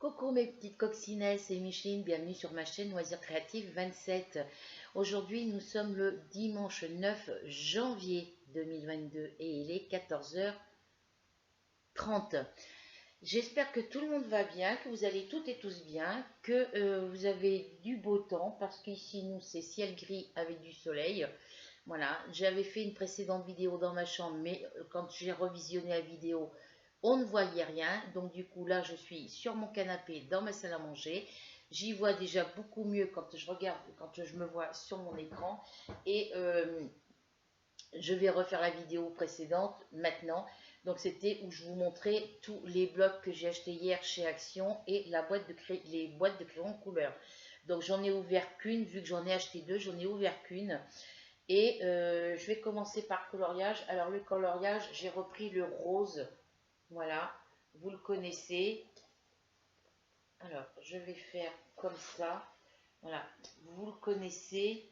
Coucou mes petites coccinelles, c'est Micheline, bienvenue sur ma chaîne Loisirs Créatifs 27. Aujourd'hui nous sommes le dimanche 9 janvier 2022 et il est 14h30. J'espère que tout le monde va bien, que vous allez toutes et tous bien, que vous avez du beau temps parce qu'ici nous c'est ciel gris avec du soleil. Voilà, j'avais fait une précédente vidéo dans ma chambre, mais quand j'ai revisionné la vidéo, on ne voyait rien. Donc du coup, là, je suis sur mon canapé dans ma salle à manger. J'y vois déjà beaucoup mieux quand je regarde, quand je me vois sur mon écran. Et je vais refaire la vidéo précédente maintenant. Donc c'était où je vous montrais tous les blocs que j'ai achetés hier chez Action et la boîte de les boîtes de crayons de couleur. Donc j'en ai ouvert qu'une, vu que j'en ai acheté deux, j'en ai ouvert qu'une. Et je vais commencer par coloriage. Alors le coloriage, j'ai repris le rose. Voilà, vous le connaissez. Alors je vais faire comme ça. Voilà, vous le connaissez.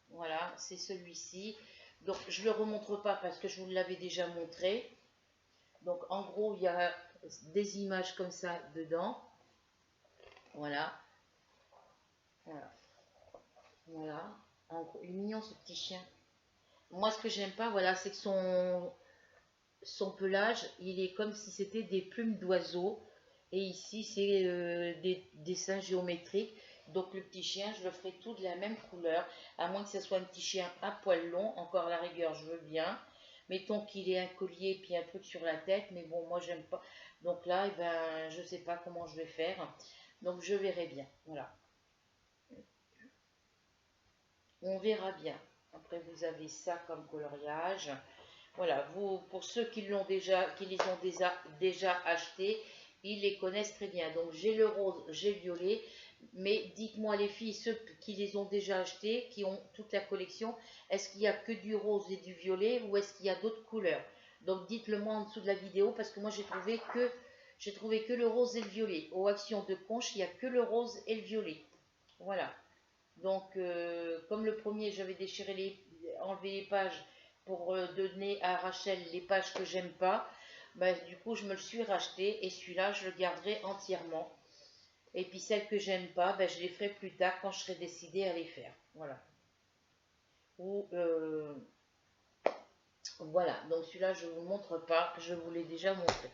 Voilà, c'est celui-ci. Donc je ne le remontre pas parce que je vous l'avais déjà montré. Donc en gros, il y a des images comme ça dedans. Voilà. Voilà. Voilà. En gros, il est mignon ce petit chien. Moi, ce que j'aime pas, voilà, c'est que son pelage, il est comme si c'était des plumes d'oiseaux. Et ici, c'est des dessins géométriques. Donc le petit chien, je le ferai tout de la même couleur. À moins que ce soit un petit chien à poil long. Encore à la rigueur, je veux bien. Mettons qu'il ait un collier puis un truc sur la tête. Mais bon, moi, j'aime pas. Donc là, eh ben, je sais pas comment je vais faire. Donc je verrai bien. Voilà. On verra bien. Après, vous avez ça comme coloriage. Voilà, vous, pour ceux qui les ont déjà achetés, ils les connaissent très bien. Donc j'ai le rose, j'ai le violet, mais dites-moi les filles, ceux qui les ont déjà achetés, qui ont toute la collection, est-ce qu'il n'y a que du rose et du violet ou est-ce qu'il y a d'autres couleurs? Donc dites-le moi en dessous de la vidéo parce que moi j'ai trouvé que le rose et le violet. Aux actions de Conche, il n'y a que le rose et le violet. Voilà. Donc, comme le premier, j'avais enlevé les pages pour donner à Rachel les pages que j'aime pas, bah, du coup, je me le suis racheté et celui-là, je le garderai entièrement. Et puis celles que j'aime pas, bah, je les ferai plus tard quand je serai décidée à les faire. Voilà. Ou, voilà. Donc celui-là, je ne vous le montre pas, je vous l'ai déjà montré.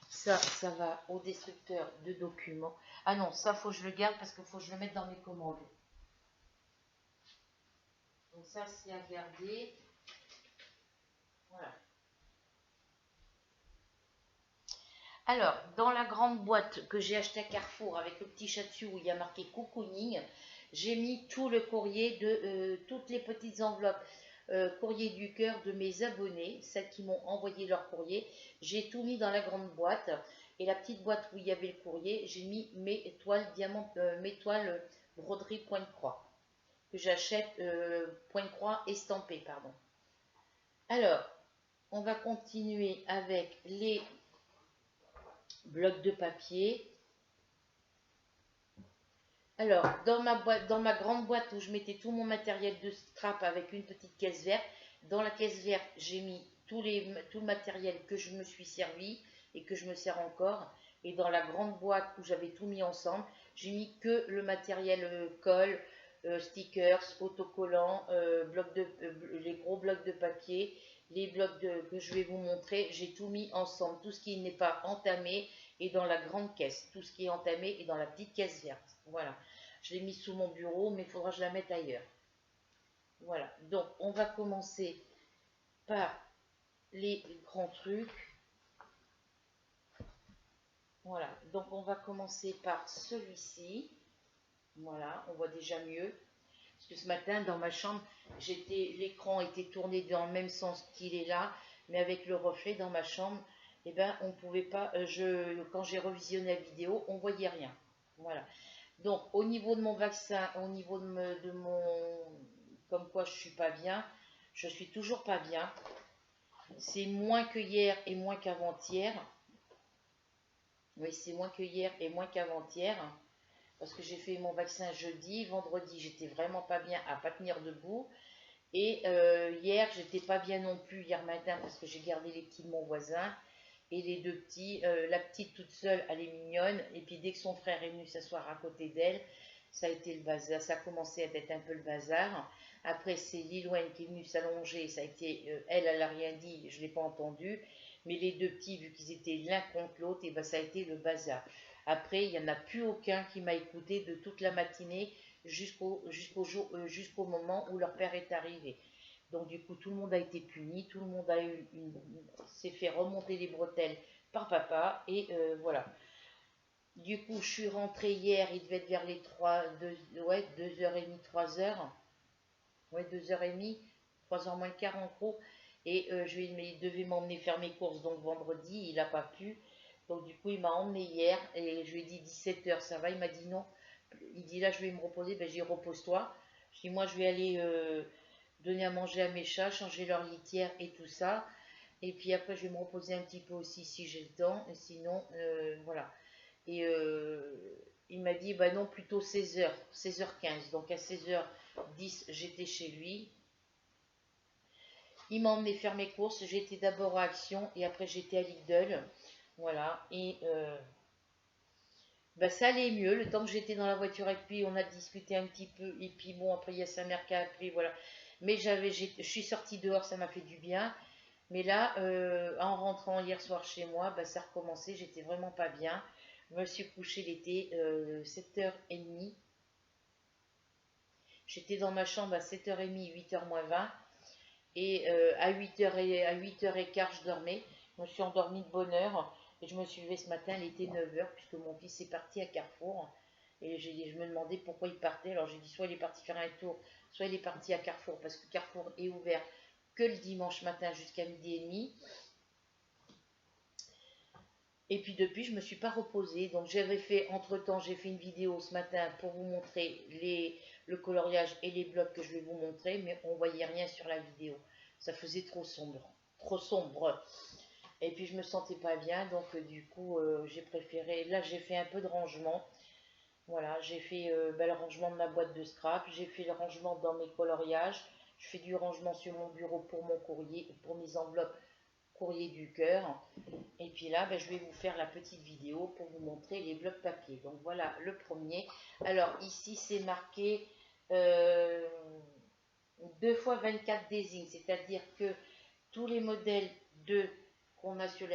Ça va au destructeur de documents. Ah non, ça, faut que je le garde parce qu'il faut que je le mette dans mes commandes. Donc ça, c'est à garder. Voilà. Alors, dans la grande boîte que j'ai achetée à Carrefour avec le petit chat dessus où il y a marqué cocooning, j'ai mis tout le courrier de toutes les petites enveloppes courrier du cœur de mes abonnés, celles qui m'ont envoyé leur courrier. J'ai tout mis dans la grande boîte et la petite boîte où il y avait le courrier, j'ai mis mes toiles mes toiles broderie point de croix que j'achète point de croix estampé, pardon. Alors, on va continuer avec les blocs de papier. Alors, dans ma grande boîte où je mettais tout mon matériel de scrap avec une petite caisse verte, dans la caisse verte, j'ai mis tout le matériel que je me suis servi et que je me sers encore. Et dans la grande boîte où j'avais tout mis ensemble, j'ai mis que le matériel colle, stickers, autocollants, les gros blocs de papier, les que je vais vous montrer. J'ai tout mis ensemble. Tout ce qui n'est pas entamé est dans la grande caisse. Tout ce qui est entamé est dans la petite caisse verte. Voilà. Je l'ai mis sous mon bureau, mais il faudra que je la mette ailleurs. Voilà. Donc, on va commencer par les grands trucs. Voilà. Donc, on va commencer par celui-ci. Voilà. On voit déjà mieux. Parce que ce matin, dans ma chambre, l'écran était tourné dans le même sens qu'il est là, mais avec le reflet dans ma chambre, eh ben, on pouvait pas. Quand j'ai revisionné la vidéo, on voyait rien. Voilà. Donc, au niveau de mon vaccin, au niveau de mon... Comme quoi je suis pas bien, je suis toujours pas bien. C'est moins que hier et moins qu'avant-hier. Oui, c'est moins que hier et moins qu'avant-hier. Parce que j'ai fait mon vaccin jeudi. Vendredi, j'étais vraiment pas bien à pas tenir debout. Et hier, j'étais pas bien non plus hier matin parce que j'ai gardé les petits de mon voisin. et les deux petits. La petite toute seule, elle est mignonne. Et puis dès que son frère est venu s'asseoir à côté d'elle, ça a été le bazar. Ça a commencé à être un peu le bazar. Après, c'est Lilouen qui est venue s'allonger. Ça a été, elle n'a rien dit, je ne l'ai pas entendu. Mais les deux petits, vu qu'ils étaient l'un contre l'autre, et ben ça a été le bazar. Après, il n'y en a plus aucun qui m'a écouté de toute la matinée jusqu'au moment où leur père est arrivé. Donc du coup, tout le monde a été puni, tout le monde s'est fait remonter les bretelles par papa, et voilà. Du coup, je suis rentrée hier, il devait être vers les 2h30, 3h. Ouais, 2h30, 3h moins le quart en gros. Et il devait m'emmener faire mes courses, donc vendredi, il n'a pas pu. Donc du coup, il m'a emmené hier, et je lui ai dit 17h, ça va? Il m'a dit non. Il dit là, je vais me reposer. Ben, j'ai dit repose-toi. Je dis moi, je vais aller donner à manger à mes chats, changer leur litière et tout ça. Et puis après, je vais me reposer un petit peu aussi si j'ai le temps. Et sinon, voilà. Et il m'a dit, bah non, plutôt 16h, 16h15. Donc à 16h10, j'étais chez lui. Il m'a emmené faire mes courses. J'étais d'abord à Action et après j'étais à Lidl. Voilà. Et bah, ça allait mieux. Le temps que j'étais dans la voiture avec lui, on a discuté un petit peu. Et puis bon, après il y a sa mère qui a appelé. Voilà. Mais je suis sortie dehors, ça m'a fait du bien. Mais là, en rentrant hier soir chez moi, bah, ça a recommencé. J'étais vraiment pas bien. Je me suis couchée, il était 7h30. J'étais dans ma chambre à 7h30, 8h moins 20. Et à 8h15, je dormais. Je me suis endormie de bonne heure. Et je me suis levée ce matin, il était 9h, puisque mon fils est parti à Carrefour. Et je me demandais pourquoi il partait. Alors j'ai dit soit il est parti faire un tour, soit il est parti à Carrefour, parce que Carrefour est ouvert que le dimanche matin jusqu'à 12h30. Et puis depuis, je ne me suis pas reposée. Donc j'avais fait, entre-temps, j'ai fait une vidéo ce matin pour vous montrer le coloriage et les blocs que je vais vous montrer, mais on ne voyait rien sur la vidéo. Ça faisait trop sombre. Trop sombre. Et puis je me sentais pas bien, donc du coup, j'ai préféré... Là, j'ai fait un peu de rangement. Voilà, j'ai fait le rangement de ma boîte de scrap. J'ai fait le rangement dans mes coloriages. Je fais du rangement sur mon bureau pour mon courrier, pour mes enveloppes courrier du cœur. Et puis là, je vais vous faire la petite vidéo pour vous montrer les blocs papier. Donc voilà le premier. Alors ici, c'est marqué 2 fois 24 désignes, c'est-à-dire que tous les modèles de qu'on a sur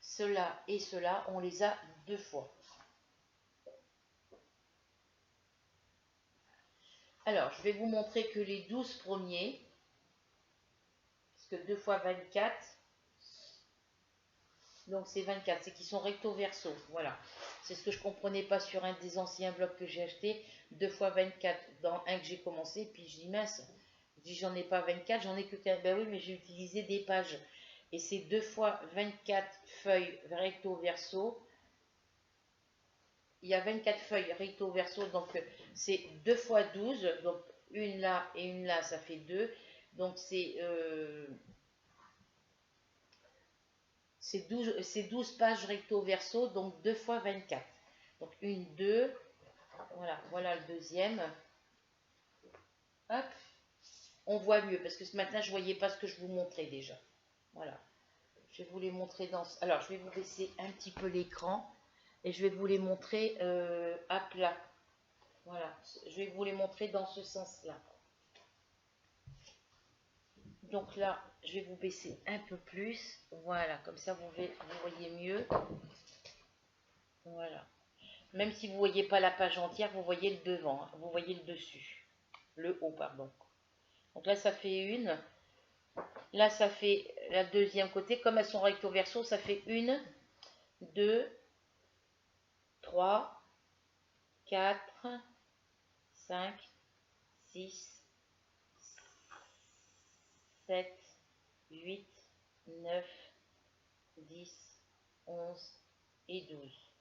cela et cela, on les a 2 fois. Alors, je vais vous montrer que les 12 premiers, parce que 2 fois 24, donc c'est 24, c'est qu'ils sont recto verso, voilà. C'est ce que je ne comprenais pas sur un des anciens blocs que j'ai acheté, 2 fois 24 dans un que j'ai commencé, puis je dis mince, je dis j'en ai pas 24, j'en ai que 4, ben oui mais j'ai utilisé des pages, et c'est 2 fois 24 feuilles recto verso, il y a 24 feuilles recto verso, donc c'est 2 fois 12, donc une là et une là, ça fait 2, donc c'est 12 pages recto verso, donc 2 fois 24. Donc une, deux, voilà le deuxième. Hop, on voit mieux, parce que ce matin, je ne voyais pas ce que je vous montrais déjà. Voilà, je vais vous les montrer dans... Alors, je vais vous baisser un petit peu l'écran, et je vais vous les montrer à plat. Voilà, je vais vous les montrer dans ce sens-là. Donc là, je vais vous baisser un peu plus. Voilà, comme ça, vous voyez mieux. Voilà. Même si vous ne voyez pas la page entière, vous voyez le devant, hein, vous voyez le dessus. Le haut, pardon. Donc là, ça fait une. Là, ça fait la deuxième côté. Comme elles sont recto verso, ça fait 1, 2, 3, 4, 5, 6, 7, 8, 9, 10, 11 et 12.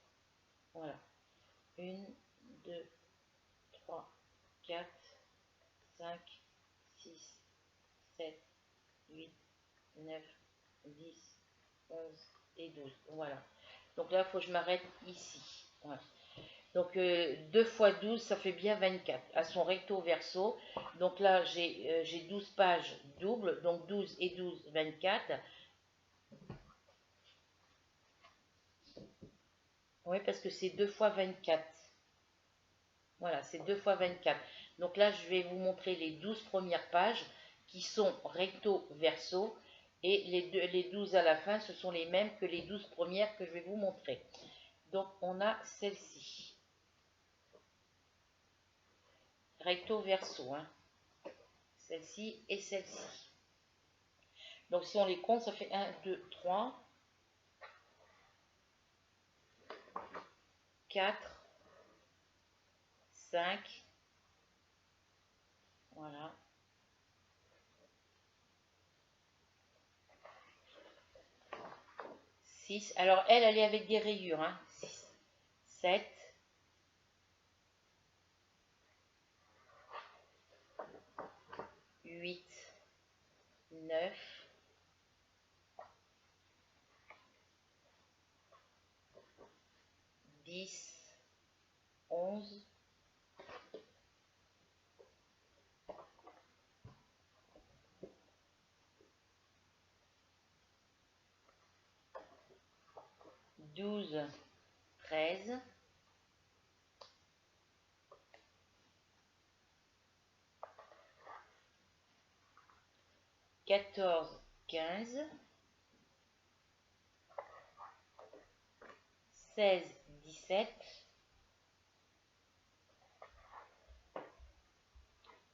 Voilà. 1, 2, 3, 4, 5, 6, 7, 8, 9, 10, 11 et 12. Voilà. Donc là, il faut que je m'arrête ici. Voilà. Donc 2 fois 12, ça fait bien 24. À son recto verso. Donc là, j'ai 12 pages doubles. Donc 12 et 12, 24. Oui, parce que c'est 2 fois 24. Voilà, c'est 2 fois 24. Donc là, je vais vous montrer les 12 premières pages qui sont recto verso. Et les 12 à la fin, ce sont les mêmes que les 12 premières que je vais vous montrer. Donc, on a celle-ci. Recto verso, hein. Celle-ci et celle-ci. Donc, si on les compte, ça fait 1, 2, 3, 4, 5. Voilà. 6. Alors, elle est avec des rayures, hein. 6, 7, 8, 9, 10, 11, 12, 13, 14, 15, 16, 17,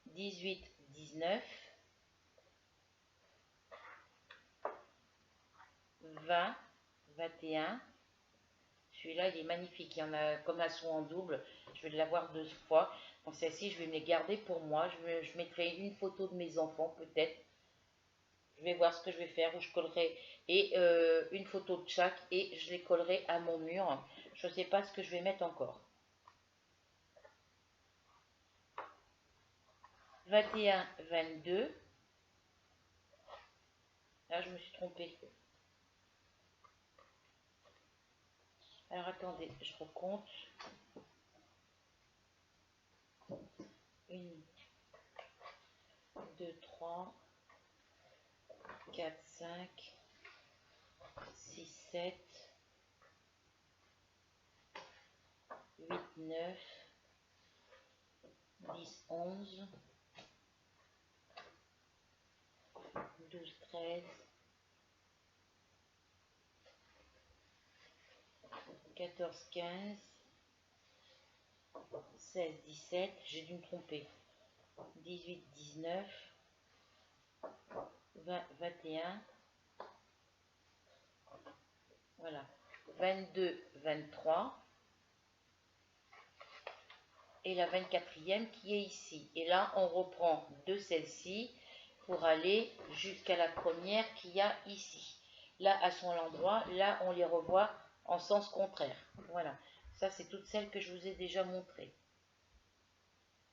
18, 19, 20, 21. Celui-là, il est magnifique. Il y en a, comme elles sont en double, je vais l'avoir 2 fois. Donc celle-ci, je vais me les garder pour moi. Je mettrai une photo de mes enfants, peut-être. Je vais voir ce que je vais faire, où je collerai et une photo de chaque et je les collerai à mon mur. Je ne sais pas ce que je vais mettre encore. 21, 22. Là, je me suis trompée. Alors, attendez, je recompte. 1, 2, 3, 4, 5, 6, 7, 8, 9, 10, 11, 12, 13, 14, 15, 16, 17, j'ai dû me tromper. 18, 19, 20, 21, voilà. 22, 23. Et la 24e qui est ici. Et là, on reprend de celle-ci pour aller jusqu'à la première qu'il y a ici. Là, à son endroit, là, on les revoit en sens contraire. Voilà. Ça, c'est toutes celles que je vous ai déjà montrées.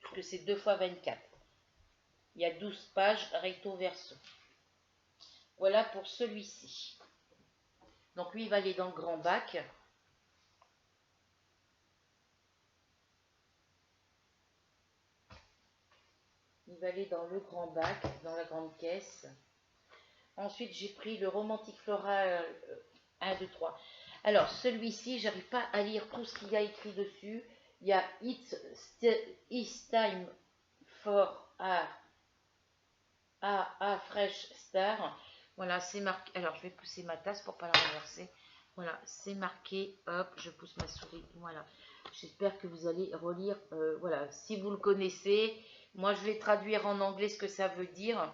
Parce que c'est 2 fois 24. Il y a 12 pages recto verso. Voilà pour celui-ci. Donc, lui, il va aller dans le grand bac. Il va aller dans le grand bac, dans la grande caisse. Ensuite, j'ai pris le romantique floral 1, 2, 3. Alors, celui-ci, j'arrive pas à lire tout ce qu'il y a écrit dessus. Il y a It's time for a fresh star. Voilà, c'est marqué. Alors, je vais pousser ma tasse pour pas la renverser. Voilà, c'est marqué. Hop, je pousse ma souris. Voilà. J'espère que vous allez relire. Voilà, si vous le connaissez. Moi, je vais traduire en anglais ce que ça veut dire.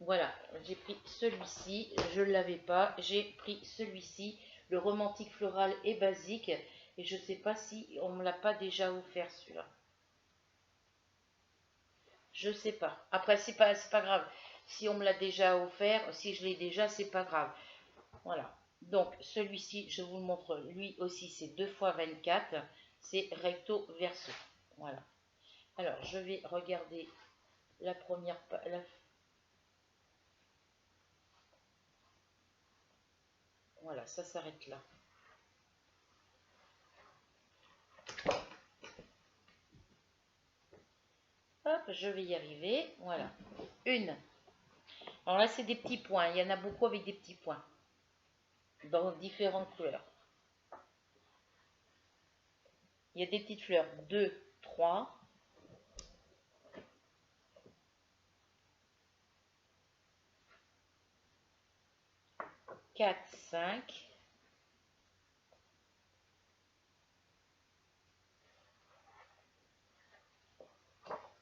Voilà, j'ai pris celui-ci, je ne l'avais pas, j'ai pris celui-ci, le romantique floral et basique, et je ne sais pas si on ne me l'a pas déjà offert celui-là. Je ne sais pas. Après, c'est pas grave. Si on me l'a déjà offert, si je l'ai déjà, c'est pas grave. Voilà. Donc, celui-ci, je vous le montre, lui aussi, c'est 2 fois 24, c'est recto verso. Voilà. Alors, je vais regarder la première page. Voilà, ça s'arrête là. Hop, je vais y arriver. Voilà. Une. Alors là, c'est des petits points. Il y en a beaucoup avec des petits points. Dans différentes couleurs. Il y a des petites fleurs. 2, 3. 4, 5.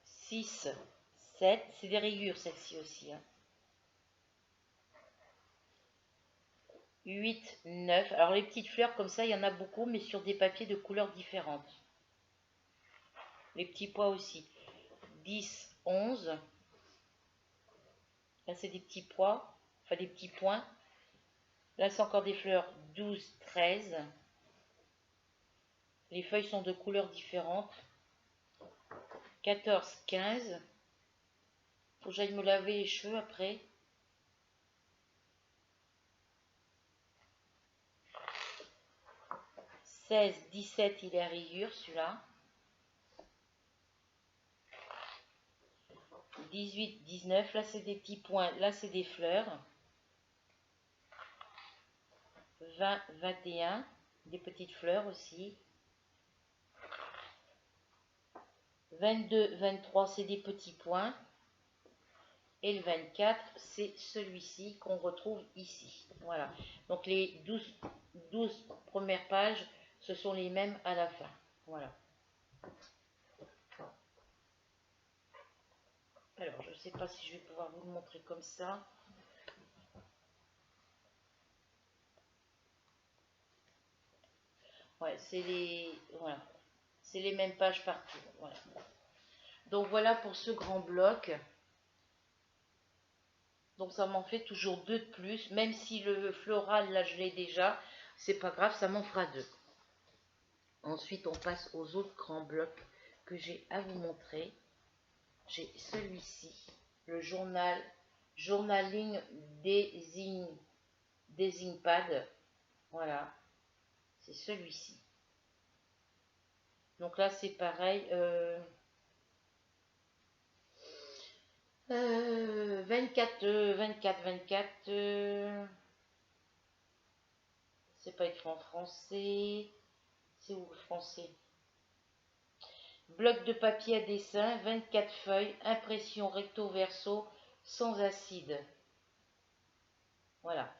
6, 7. C'est des rayures, celle-ci aussi. Hein. 8, 9. Alors les petites fleurs comme ça, il y en a beaucoup, mais sur des papiers de couleurs différentes. Les petits pois aussi. 10, 11. Là, c'est des petits pois, enfin des petits points. Là, c'est encore des fleurs. 12, 13. Les feuilles sont de couleurs différentes. 14, 15. Faut que j'aille me laver les cheveux après. 16, 17, il est à rayures celui-là. 18, 19, là c'est des petits points, là c'est des fleurs. 20, 21, des petites fleurs aussi. 22, 23, c'est des petits points. Et le 24, c'est celui-ci qu'on retrouve ici. Voilà. Donc les 12 premières pages, ce sont les mêmes à la fin. Voilà. Alors, je ne sais pas si je vais pouvoir vous le montrer comme ça. Ouais, voilà. C'est les mêmes pages partout. Voilà. Donc voilà pour ce grand bloc. Donc ça m'en fait toujours 2 de plus. Même si le floral, là, je l'ai déjà, c'est pas grave, ça m'en fera 2. Ensuite, on passe aux autres grands blocs que j'ai à vous montrer. J'ai celui-ci, le journaling design pad. Voilà, c'est celui-ci. Donc là, c'est pareil. 24. C'est pas écrit en français. C'est où le français? Bloc de papier à dessin, 24 feuilles, impression recto verso, sans acide. Voilà.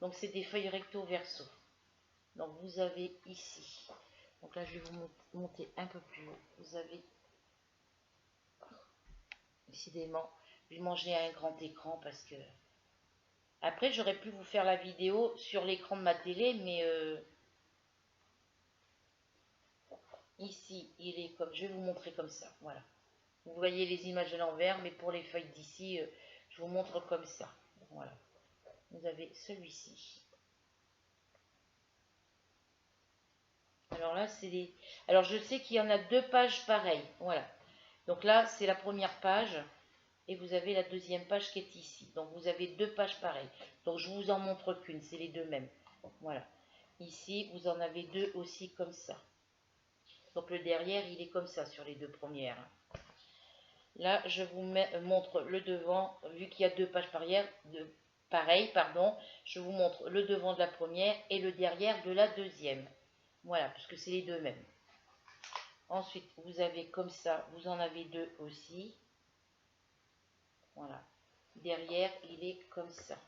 Donc c'est des feuilles recto verso. Donc vous avez ici. Donc là je vais vous monter un peu plus haut. Vous avez décidément, je vais manger à un grand écran parce que après j'aurais pu vous faire la vidéo sur l'écran de ma télé, mais ici il est comme, je vais vous montrer comme ça. Voilà. Vous voyez les images à l'envers, mais pour les feuilles d'ici, je vous montre comme ça. Voilà. Vous avez celui-ci. Alors là, c'est des... Alors je sais qu'il y en a 2 pages pareilles. Voilà. Donc là, c'est la première page. Et vous avez la deuxième page qui est ici. Donc vous avez 2 pages pareilles. Donc je vous en montre qu'une, c'est les 2 mêmes. Voilà. Ici, vous en avez 2 aussi comme ça. Donc le derrière, il est comme ça sur les 2 premières. Là, je vous montre le devant, vu qu'il y a 2 pages pareilles, pardon, je vous montre le devant de la première et le derrière de la deuxième. Voilà, puisque c'est les 2 mêmes. Ensuite, vous avez comme ça, vous en avez 2 aussi. Voilà. Derrière, il est comme ça.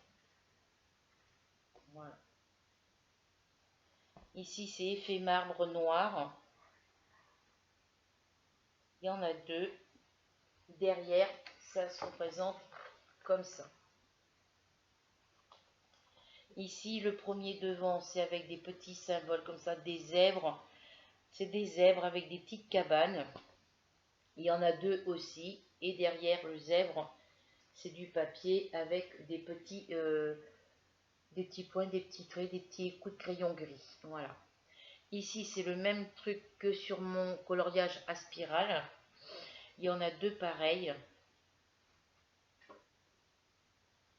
Voilà. Ici, c'est effet marbre noir. Il y en a 2. Derrière, ça se représente comme ça. Ici, le premier devant, c'est avec des petits symboles comme ça, des zèbres. C'est des zèbres avec des petites cabanes. Il y en a 2 aussi. Et derrière le zèbre, c'est du papier avec des petits points, des petits traits, des petits coups de crayon gris. Voilà. Ici, c'est le même truc que sur mon coloriage à spirale. Il y en a 2 pareilles.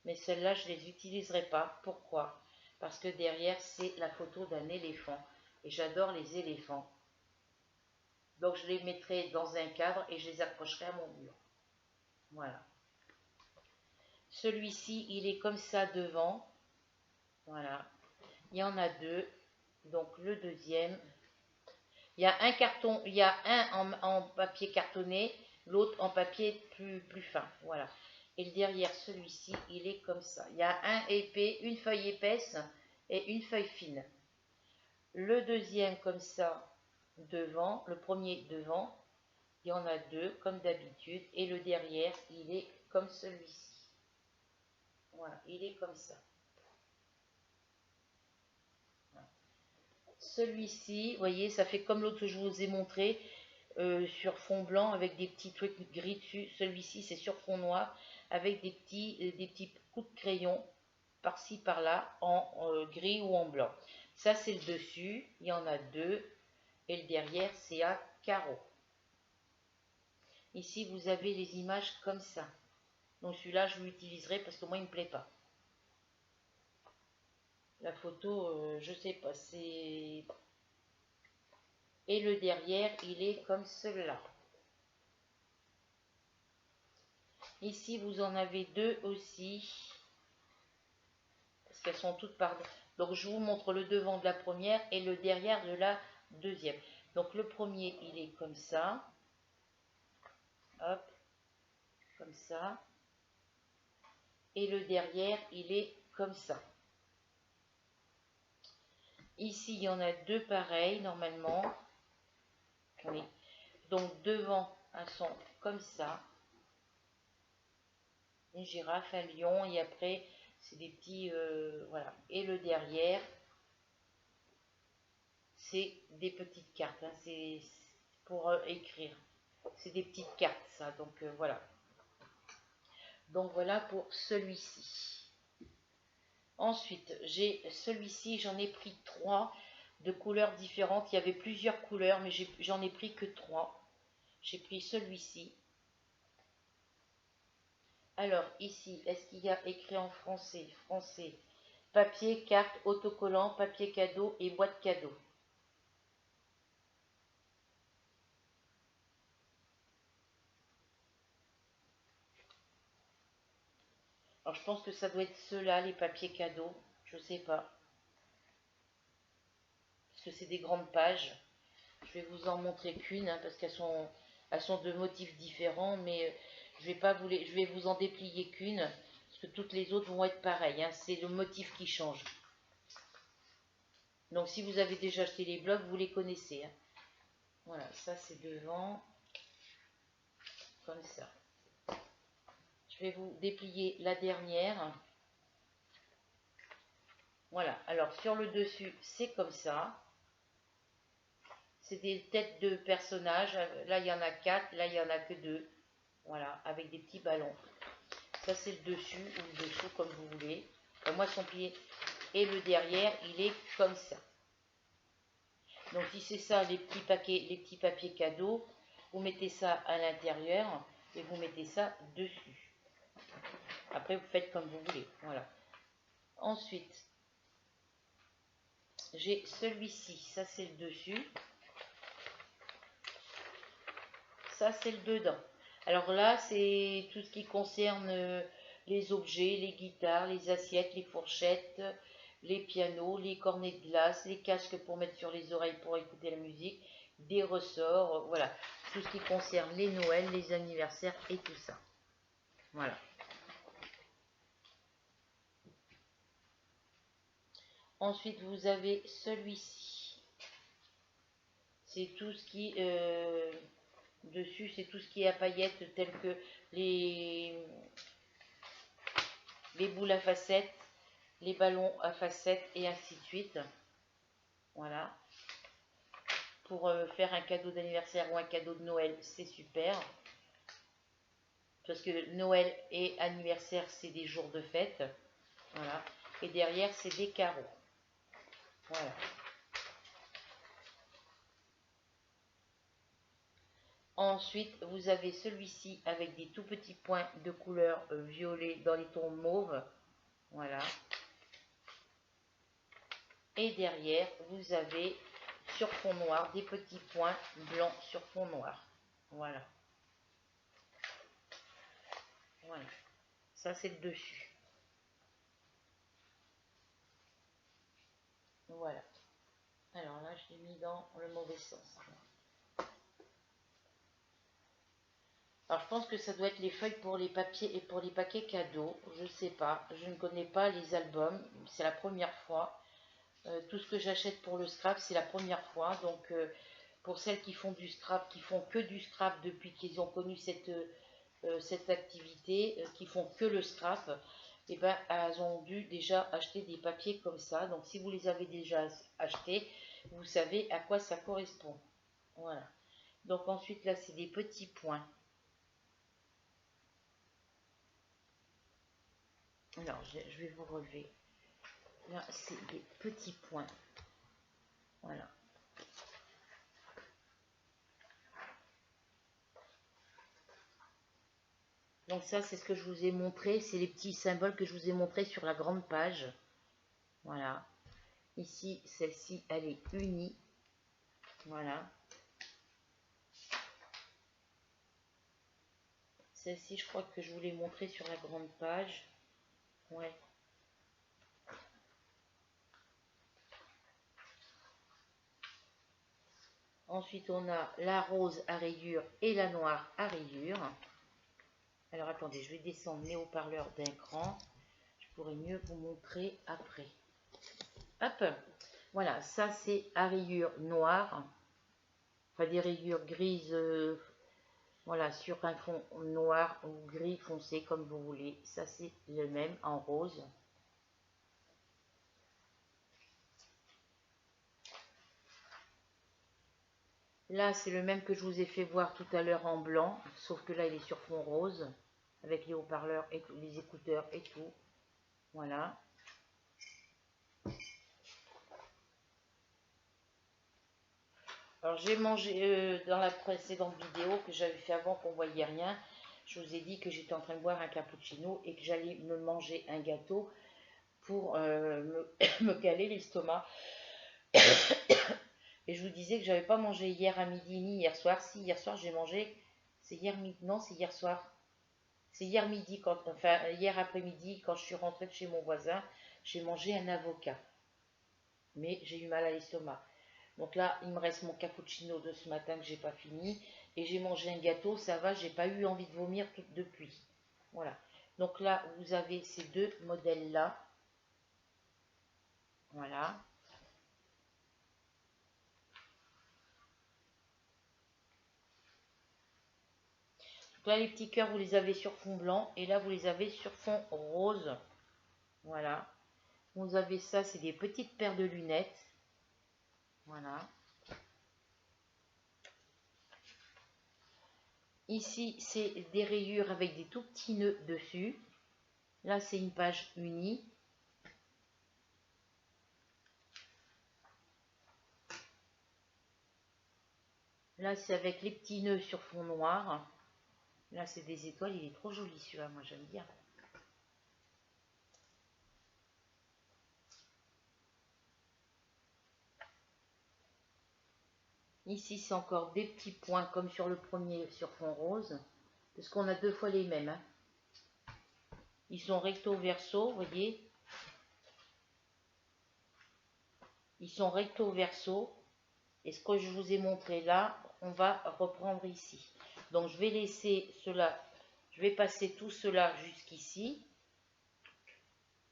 Mais celles-là, je ne les utiliserai pas. Pourquoi? Parce que derrière, c'est la photo d'un éléphant. Et j'adore les éléphants. Donc, je les mettrai dans un cadre et je les accrocherai à mon mur. Voilà. Celui-ci, il est comme ça devant. Voilà. Il y en a 2. Donc, le deuxième. Il y a un carton, il y a un en papier cartonné, l'autre en papier plus fin. Voilà. Et le derrière, celui-ci, il est comme ça. Il y a un épais, une feuille épaisse et une feuille fine. Le deuxième comme ça, devant, le premier devant, il y en a deux comme d'habitude. Et le derrière, il est comme celui-ci. Voilà, il est comme ça. Celui-ci, vous voyez, ça fait comme l'autre que je vous ai montré, sur fond blanc avec des petits trucs gris dessus. Celui-ci, c'est sur fond noir avec des petits coups de crayon par-ci par-là en gris ou en blanc. Ça, c'est le dessus. Il y en a deux. Et le derrière, c'est à carreaux. Ici, vous avez les images comme ça. Donc celui-là, je l'utiliserai parce que moi, il ne me plaît pas. La photo, je sais pas, c'est... Et le derrière, il est comme cela. Ici, vous en avez deux aussi. Parce qu'elles sont toutes par... Donc, je vous montre le devant de la première et le derrière de la deuxième. Donc, le premier, il est comme ça. Hop. Comme ça. Et le derrière, il est comme ça. Ici, il y en a deux pareils, normalement. Oui. Donc, devant, elles sont comme ça. Une girafe, un lion, et après, c'est des petits... voilà. Et le derrière, c'est des petites cartes. Hein, c'est pour écrire. C'est des petites cartes, ça. Donc, voilà. Donc, voilà pour celui-ci. Ensuite, j'ai celui-ci, j'en ai pris 3 de couleurs différentes. Il y avait plusieurs couleurs, mais j'en ai pris que 3. J'ai pris celui-ci. Alors, ici, est-ce qu'il y a écrit en français? Français. Papier, carte, autocollant, papier cadeau et boîte cadeau. Alors, je pense que ça doit être ceux-là, les papiers cadeaux. Je sais pas. Parce que c'est des grandes pages. Je vais vous en montrer qu'une, hein, parce elles sont de motifs différents, mais je vais vous en déplier qu'une, parce que toutes les autres vont être pareilles. Hein, c'est le motif qui change. Donc si vous avez déjà acheté les blocs, vous les connaissez. Hein. Voilà, ça c'est devant, comme ça. Je vais vous déplier la dernière. Voilà, alors sur le dessus, c'est comme ça. C'est des têtes de personnages. Là, il y en a 4, là, il n'y en a que 2. Voilà, avec des petits ballons. Ça, c'est le dessus ou le dessous, comme vous voulez. Enfin, moi, son pied et le derrière, il est comme ça. Donc, si c'est ça, les petits papiers cadeaux, vous mettez ça à l'intérieur et vous mettez ça dessus. Après, vous faites comme vous voulez. Voilà. Ensuite, j'ai celui-ci. Ça, c'est le dessus. Ça, c'est le dedans. Alors là, c'est tout ce qui concerne les objets, les guitares, les assiettes, les fourchettes, les pianos, les cornets de glace, les casques pour mettre sur les oreilles pour écouter la musique, des ressorts, voilà. Tout ce qui concerne les Noëls, les anniversaires et tout ça. Voilà. Ensuite, vous avez celui-ci. C'est tout ce qui... dessus, c'est tout ce qui est à paillettes, tel que les boules à facettes, les ballons à facettes et ainsi de suite. Voilà. Pour faire un cadeau d'anniversaire ou un cadeau de Noël, c'est super. Parce que Noël et anniversaire, c'est des jours de fête. Voilà. Et derrière, c'est des carreaux. Voilà. Ensuite, vous avez celui-ci avec des tout petits points de couleur violet dans les tons mauves. Voilà. Et derrière, vous avez sur fond noir des petits points blancs sur fond noir. Voilà. Voilà. Ça, c'est le dessus. Voilà. Alors là, je l'ai mis dans le mauvais sens. Alors je pense que ça doit être les feuilles pour les papiers et pour les paquets cadeaux. Je ne sais pas. Je ne connais pas les albums. C'est la première fois. Tout ce que j'achète pour le scrap, c'est la première fois. Donc pour celles qui font du scrap, qui font que du scrap depuis qu'ils ont connu cette activité, qui font que le scrap, et ben elles ont dû déjà acheter des papiers comme ça. Donc si vous les avez déjà achetés, vous savez à quoi ça correspond. Voilà. Donc ensuite là, c'est des petits points. Alors je vais vous relever. Là, c'est des petits points. Voilà. Donc ça, c'est ce que je vous ai montré. C'est les petits symboles que je vous ai montrés sur la grande page. Voilà. Ici, celle-ci, elle est unie. Voilà. Celle-ci, je crois que je vous l'ai montré sur la grande page. Ouais. Ensuite, on a la rose à rayures et la noire à rayures. Alors, attendez, je vais descendre les haut-parleurs d'un cran. Je pourrais mieux vous montrer après. Hop. Voilà, ça, c'est à rayures noires. Enfin, des rayures grises, voilà, sur un fond noir ou gris foncé, comme vous voulez. Ça, c'est le même en rose. Là, c'est le même que je vous ai fait voir tout à l'heure en blanc, sauf que là, il est sur fond rose, avec les haut-parleurs et les écouteurs et tout. Voilà. Alors, j'ai mangé dans la précédente vidéo que j'avais fait avant qu'on voyait rien. Je vous ai dit que j'étais en train de boire un cappuccino et que j'allais me manger un gâteau pour me caler l'estomac. Et je vous disais que j'avais pas mangé hier à midi ni hier soir. Si, hier soir j'ai mangé. C'est hier midi. Non, c'est hier soir. C'est hier midi, enfin hier après-midi, quand je suis rentrée de chez mon voisin, j'ai mangé un avocat. Mais j'ai eu mal à l'estomac. Donc là, il me reste mon cappuccino de ce matin que j'ai pas fini. Et j'ai mangé un gâteau, ça va, j'ai pas eu envie de vomir depuis. Voilà. Donc là, vous avez ces deux modèles-là. Voilà. Donc là, les petits cœurs, vous les avez sur fond blanc. Et là, vous les avez sur fond rose. Voilà. Vous avez ça, c'est des petites paires de lunettes. Voilà. Ici, c'est des rayures avec des tout petits nœuds dessus. Là, c'est une page unie. Là, c'est avec les petits nœuds sur fond noir. Là, c'est des étoiles. Il est trop joli celui-là, moi j'aime bien. Ici, c'est encore des petits points comme sur le premier sur fond rose. Parce qu'on a deux fois les mêmes. Hein. Ils sont recto verso, vous voyez. Ils sont recto verso. Et ce que je vous ai montré là, on va reprendre ici. Donc, je vais laisser cela. Je vais passer tout cela jusqu'ici.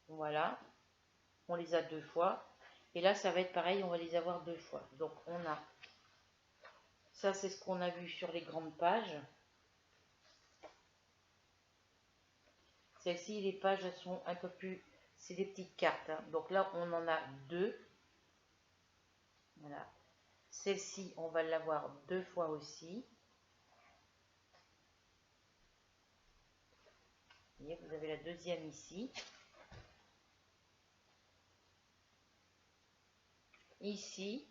Voilà. On les a deux fois. Et là, ça va être pareil, on va les avoir deux fois. Donc, on a... Ça, c'est ce qu'on a vu sur les grandes pages. Celles-ci, les pages, elles sont un peu plus... C'est des petites cartes. Hein. Donc là, on en a deux. Voilà. Celle-ci, on va l'avoir deux fois aussi. Vous voyez, vous avez la deuxième ici. Ici.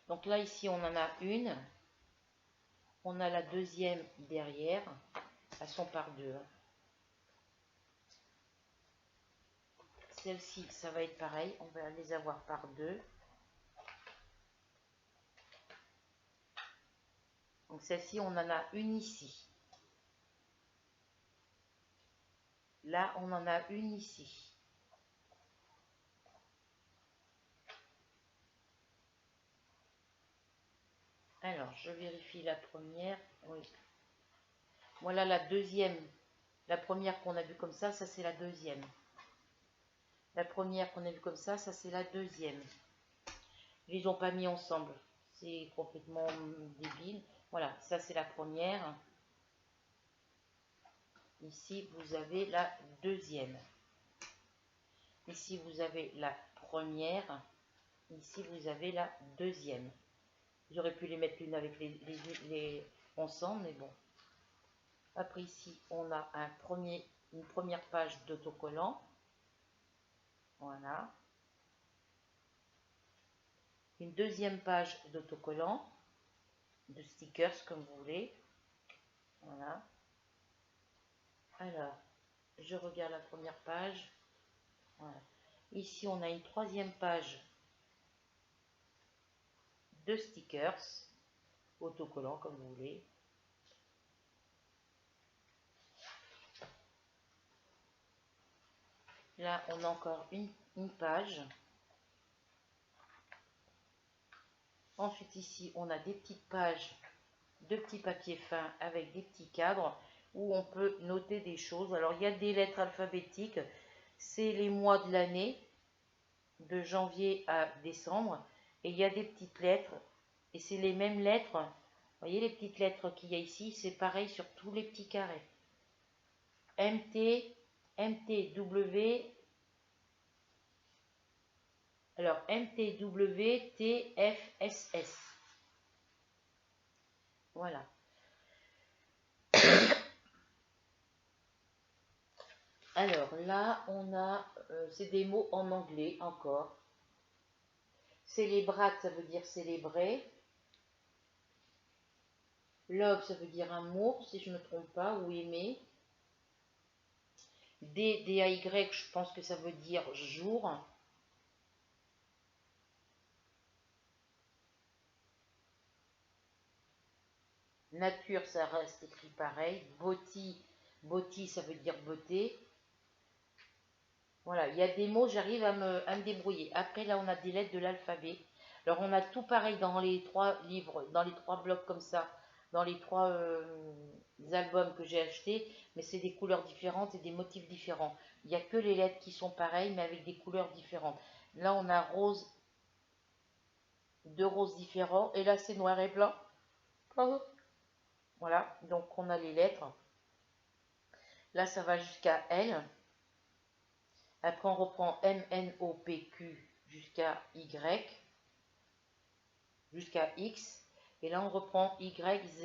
Donc là, ici, on en a une. On a la deuxième derrière. Elles sont par deux. Hein. Celle-ci, ça va être pareil. On va les avoir par deux. Donc celle-ci, on en a une ici. Là, on en a une ici. Alors, je vérifie la première. Oui. Voilà la deuxième. La première qu'on a vue comme ça c'est la deuxième. La première qu'on a vue comme ça c'est la deuxième. Ils les ont pas mis ensemble. C'est complètement débile. Voilà, ça c'est la première. Ici, vous avez la deuxième. Ici, vous avez la première. Ici, vous avez la deuxième. J'aurais pu les mettre l'une avec les ensemble, mais bon. Après, ici, on a une première page d'autocollant. Voilà. Une deuxième page d'autocollant, de stickers, comme vous voulez. Voilà. Alors, je regarde la première page. Voilà. Ici, on a une troisième page de stickers, autocollants, comme vous voulez. Là, on a encore une page. Ensuite, ici, on a des petites pages de petits papiers fins avec des petits cadres où on peut noter des choses. Alors, il y a des lettres alphabétiques. C'est les mois de l'année, de janvier à décembre. Et il y a des petites lettres. Et c'est les mêmes lettres. Vous voyez les petites lettres qu'il y a ici, c'est pareil sur tous les petits carrés. MT, MTW, alors MTW, TFSS. Voilà. Alors là, on a, c'est des mots en anglais encore. Célébrate, ça veut dire célébrer. Love, ça veut dire amour, si je ne me trompe pas, ou aimer. D-A-Y, je pense que ça veut dire jour. Nature, ça reste écrit pareil. Beauty, ça veut dire beauté. Voilà, il y a des mots, j'arrive à me débrouiller. Après, là, on a des lettres de l'alphabet. Alors, on a tout pareil dans les 3 livres, dans les 3 blocs comme ça, dans les 3 albums que j'ai achetés, mais c'est des couleurs différentes et des motifs différents. Il n'y a que les lettres qui sont pareilles, mais avec des couleurs différentes. Là, on a rose, 2 roses différents, et là, c'est noir et blanc. Voilà, donc on a les lettres. Là, ça va jusqu'à L. Après, on reprend M, N, O, P, Q jusqu'à Y, jusqu'à X. Et là, on reprend Y, Z.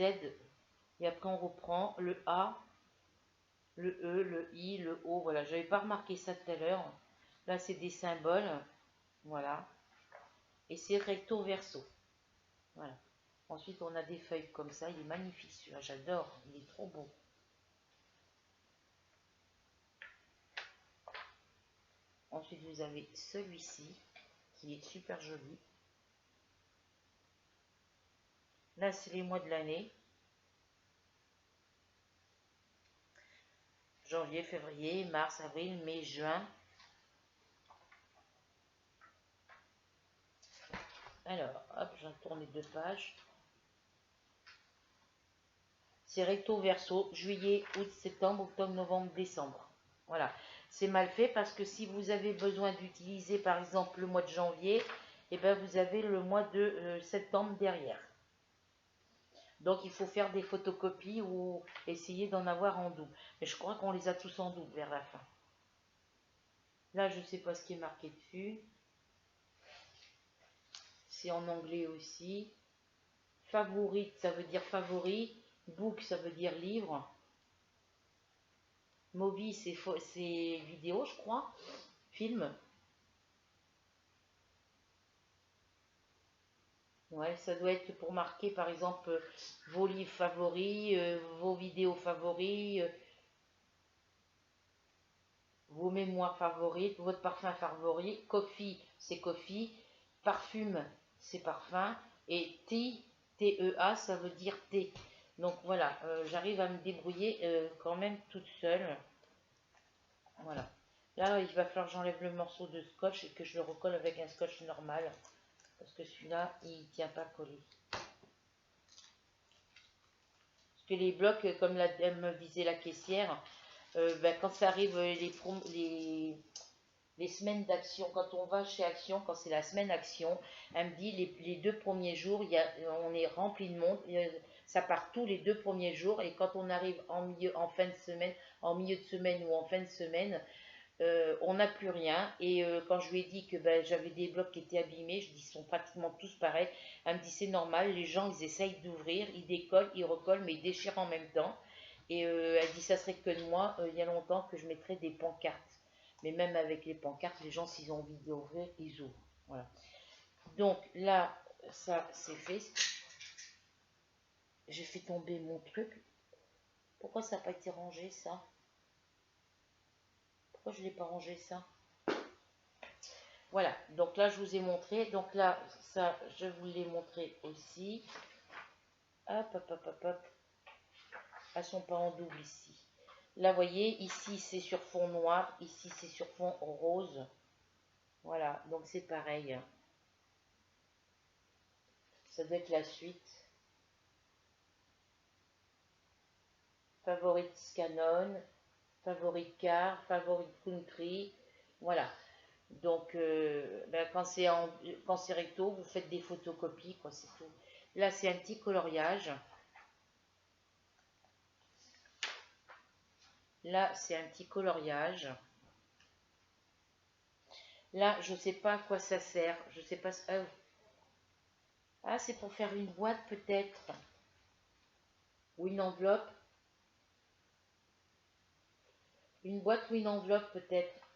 Et après, on reprend le A, le E, le I, le O. Voilà, je n'avais pas remarqué ça tout à l'heure. Là, c'est des symboles. Voilà. Et c'est recto verso. Voilà. Ensuite, on a des feuilles comme ça. Il est magnifique celui-là, j'adore. Il est trop beau. Ensuite, vous avez celui-ci qui est super joli. Là, c'est les mois de l'année. Janvier, février, mars, avril, mai, juin. Alors, hop, je tourne les 2 pages. C'est recto verso, juillet, août, septembre, octobre, novembre, décembre. Voilà. C'est mal fait parce que si vous avez besoin d'utiliser par exemple le mois de janvier, et ben vous avez le mois de septembre derrière. Donc il faut faire des photocopies ou essayer d'en avoir en double. Mais je crois qu'on les a tous en double vers la fin. Là, je ne sais pas ce qui est marqué dessus. C'est en anglais aussi. Favorite, ça veut dire favori. Book, ça veut dire livre. Movie, c'est vidéo, je crois. Film. Ouais, ça doit être pour marquer, par exemple, vos livres favoris, vos vidéos favoris, vos mémoires favorites, votre parfum favori. Coffee, c'est coffee. Parfume, c'est parfum. Et tea, T-E-A, ça veut dire thé. Donc voilà, j'arrive à me débrouiller quand même toute seule. Voilà. Là, il va falloir que j'enlève le morceau de scotch et que je le recolle avec un scotch normal. Parce que celui-là, il ne tient pas collé. Parce que les blocs, comme elle me disait la caissière, ben, quand ça arrive les semaines d'action, quand on va chez Action, quand c'est la semaine Action, elle me dit les 2 premiers jours, on est rempli de monde, ça part tous les 2 premiers jours, et quand on arrive en fin de semaine, en milieu de semaine ou en fin de semaine, on n'a plus rien. Et quand je lui ai dit que ben, j'avais des blocs qui étaient abîmés, je dis ils sont pratiquement tous pareils. Elle me dit c'est normal, les gens ils essayent d'ouvrir, ils décollent, ils recollent, mais ils déchirent en même temps. Et elle dit ça serait que de moi, il y a longtemps que je mettrais des pancartes. Mais même avec les pancartes, les gens s'ils ont envie d'ouvrir, ils ouvrent. Voilà. Donc là, ça c'est fait. J'ai fait tomber mon truc. Pourquoi ça n'a pas été rangé ça? Pourquoi je ne l'ai pas rangé ça? Voilà, donc là je vous ai montré, donc là ça je vous l'ai montré aussi. Hop, hop, hop, hop, hop. Elles sont pas en double ici. Là vous voyez, ici c'est sur fond noir, ici c'est sur fond rose. Voilà, donc c'est pareil. Ça doit être la suite. Favorite Canon, favorite car, favorite country. Voilà. Donc, ben, quand c'est recto, vous faites des photocopies, quoi, c'est tout. Là, c'est un petit coloriage. Là, c'est un petit coloriage. Là, je ne sais pas à quoi ça sert. Je sais pas. Ah, c'est pour faire une boîte peut-être. Ou une enveloppe. Une boîte ou une enveloppe peut-être.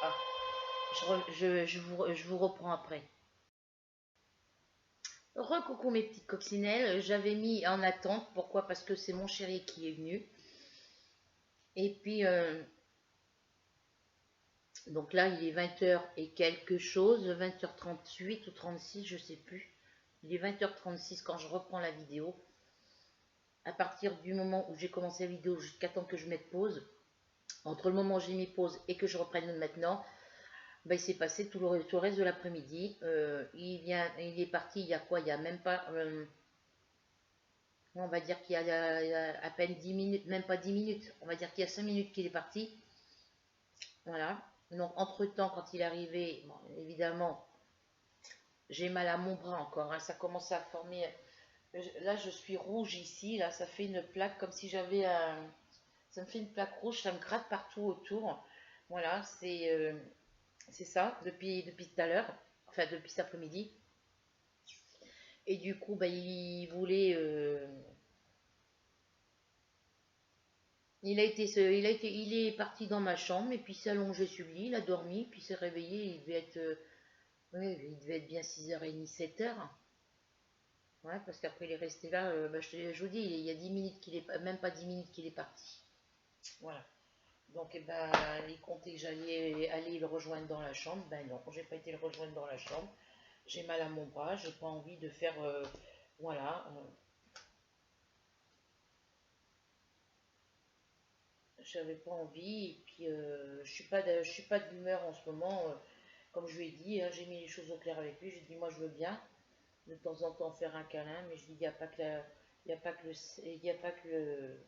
Ah, je vous reprends après. Recoucou mes petites coccinelles. J'avais mis en attente. Pourquoi? Parce que c'est mon chéri qui est venu. Et puis, donc là, il est 20h et quelque chose. 20h38 ou 36, je sais plus. Il est 20h36 quand je reprends la vidéo. À partir du moment où j'ai commencé la vidéo jusqu'à temps que je mette pause, entre le moment où j'ai mis pause et que je reprenne maintenant, ben, il s'est passé tout le reste de l'après-midi. Il est parti il y a quoi? Il y a même pas, on va dire qu'il y a à peine 10 minutes, même pas 10 minutes, on va dire qu'il y a 5 minutes qu'il est parti. Voilà. Donc entre-temps, quand il est arrivé, bon, évidemment, j'ai mal à mon bras encore, hein, ça commence à former. Là, je suis rouge ici, là, ça fait une plaque comme si j'avais un. Ça me fait une plaque rouge, ça me gratte partout autour. Voilà, c'est ça, depuis tout à l'heure, enfin depuis cet après-midi. Et du coup, bah, il voulait. Il est parti dans ma chambre et puis s'est allongé sur le lit, il a dormi, puis s'est réveillé, ouais, il devait être bien 6h30, 7h. Ouais, parce qu'après il est resté là, bah, je vous dis, il y a 10 minutes qu'il est, même pas 10 minutes qu'il est parti. Voilà. Donc, eh ben, il comptait que j'allais aller le rejoindre dans la chambre. Ben non, j'ai pas été le rejoindre dans la chambre. J'ai mal à mon bras, j'ai pas envie de faire. Voilà. J'avais pas envie. Et puis, je suis pas d'humeur en ce moment. Comme je lui ai dit, hein, j'ai mis les choses au clair avec lui. J'ai dit, moi, je veux bien de temps en temps faire un câlin, mais je dis, il n'y a pas que il y a pas que le, il y a pas que le,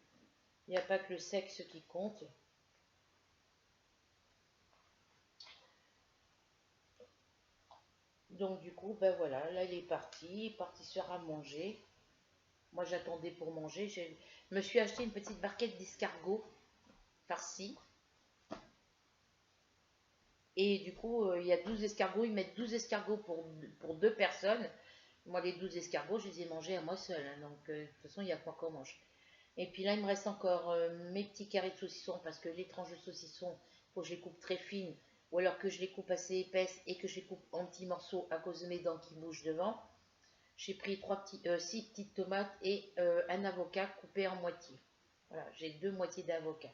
il y a pas que le sexe qui compte. Donc du coup, ben voilà, là il est parti se faire à manger. Moi j'attendais pour manger. Je me suis acheté une petite barquette d'escargots farcis. Et du coup, il y a 12 escargots. Ils mettent 12 escargots pour 2 personnes. Moi, les 12 escargots, je les ai mangés à moi seule, hein. Donc, de toute façon, il y a quoi qu'on mange. Et puis là, il me reste encore mes petits carrés de saucisson parce que les tranches de saucisson, il faut que je les coupe très fines. Ou alors que je les coupe assez épaisses et que je les coupe en petits morceaux à cause de mes dents qui bougent devant. J'ai pris 6 petites tomates et un avocat coupé en moitié. Voilà, j'ai 2 moitiés d'avocat.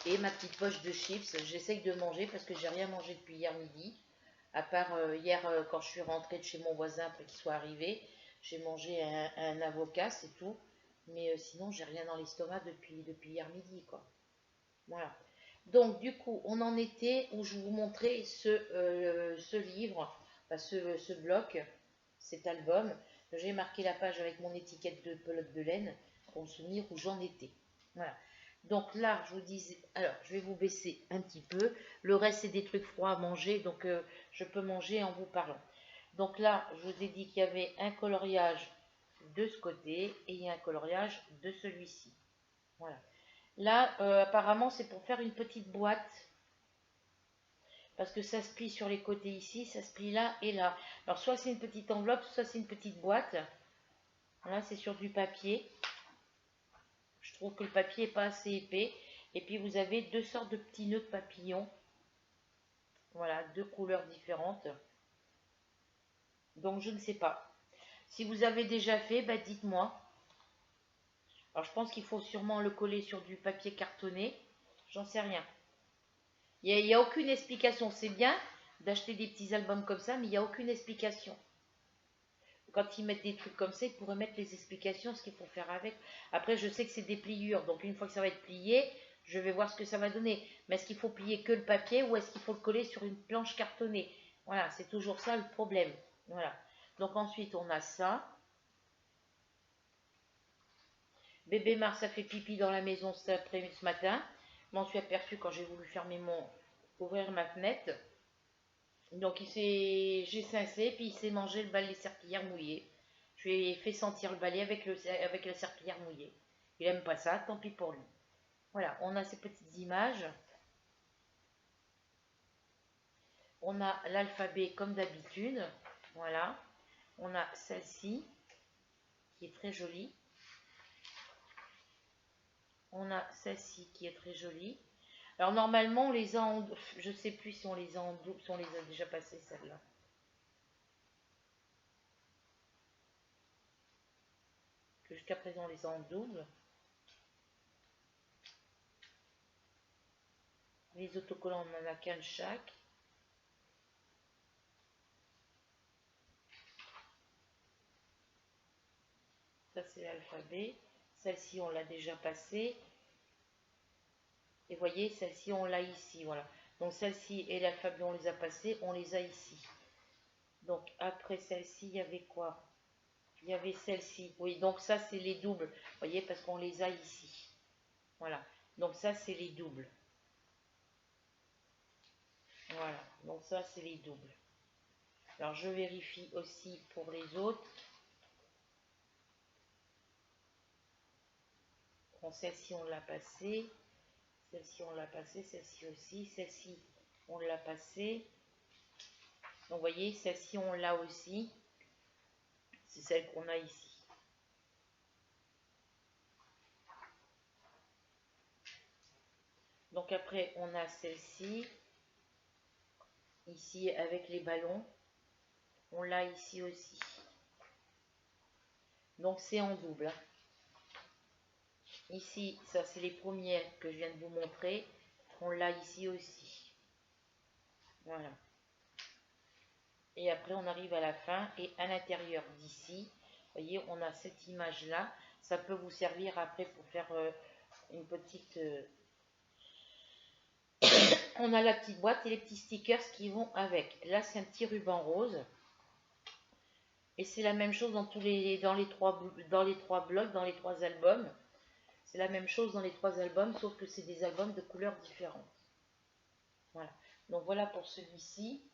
Et ma petite poche de chips, j'essaye de manger parce que j'ai rien mangé depuis hier midi. À part hier quand je suis rentrée de chez mon voisin après qu'il soit arrivé, j'ai mangé un avocat, c'est tout. Mais sinon, j'ai rien dans l'estomac depuis hier midi, quoi. Voilà. Donc, du coup, on en était où je vous montrais ce livre, enfin, ce bloc, cet album. J'ai marqué la page avec mon étiquette de pelote de laine pour me souvenir où j'en étais. Voilà. Donc là, je vous disais, alors je vais vous baisser un petit peu. Le reste, c'est des trucs froids à manger, donc je peux manger en vous parlant. Donc là, je vous ai dit qu'il y avait un coloriage de ce côté et il y a un coloriage de celui-ci. Voilà. Là, apparemment, c'est pour faire une petite boîte parce que ça se plie sur les côtés ici, ça se plie là et là. Alors, soit c'est une petite enveloppe, soit c'est une petite boîte. Là, c'est sur du papier. Je trouve que le papier n'est pas assez épais. Et puis, vous avez deux sortes de petits nœuds de papillon. Voilà, deux couleurs différentes. Donc, je ne sais pas. Si vous avez déjà fait, bah, dites-moi. Alors, je pense qu'il faut sûrement le coller sur du papier cartonné. J'en sais rien. Il n'y a aucune explication. C'est bien d'acheter des petits albums comme ça, mais il n'y a aucune explication. Quand ils mettent des trucs comme ça, ils pourraient mettre les explications, ce qu'il faut faire avec. Après, je sais que c'est des pliures, donc une fois que ça va être plié, je vais voir ce que ça va donner. Mais est-ce qu'il faut plier que le papier ou est-ce qu'il faut le coller sur une planche cartonnée? Voilà, c'est toujours ça le problème. Voilà. Donc ensuite, on a ça. Bébé Mars a fait pipi dans la maison ce matin. Je m'en suis aperçue quand j'ai voulu ouvrir ma fenêtre. Donc j'ai cincé, puis il s'est mangé le balai serpillière mouillé. Je lui ai fait sentir le balai avec la serpillière mouillée. Il aime pas ça, tant pis pour lui. Voilà, on a ces petites images. On a l'alphabet comme d'habitude. Voilà. On a celle-ci, qui est très jolie. On a celle-ci, qui est très jolie. Alors normalement, on les a en... Je sais plus si on les a en double, si on les a déjà passées, celle-là. Jusqu'à présent, on les a en double. Les autocollants, on en a qu'un chaque. Ça, c'est l'alphabet. Celle-ci, on l'a déjà passée. Et vous voyez, celle-ci, on l'a ici. Voilà. Donc, celle-ci et l'alphabet, on les a passés. On les a ici. Donc, après celle-ci, il y avait quoi? Il y avait celle-ci. Oui, donc ça, c'est les doubles. Vous voyez, parce qu'on les a ici. Voilà. Donc, ça, c'est les doubles. Voilà. Donc, ça, c'est les doubles. Alors, je vérifie aussi pour les autres. Bon, celle-ci, on l'a passée. Celle-ci, on l'a passée. Celle-ci aussi. Celle-ci, on l'a passée. Donc, vous voyez, celle-ci, on l'a aussi. C'est celle qu'on a ici. Donc, après, on a celle-ci. Ici, avec les ballons. On l'a ici aussi. Donc, c'est en double. Hein. Ici, ça, c'est les premières que je viens de vous montrer. On l'a ici aussi. Voilà. Et après, on arrive à la fin. Et à l'intérieur d'ici, vous voyez, on a cette image-là. Ça peut vous servir après pour faire une petite... On a la petite boîte et les petits stickers qui vont avec. Là, c'est un petit ruban rose. Et c'est la même chose dans les trois blocs, dans les trois albums. C'est la même chose dans les trois albums, sauf que c'est des albums de couleurs différentes. Voilà. Donc voilà pour celui-ci.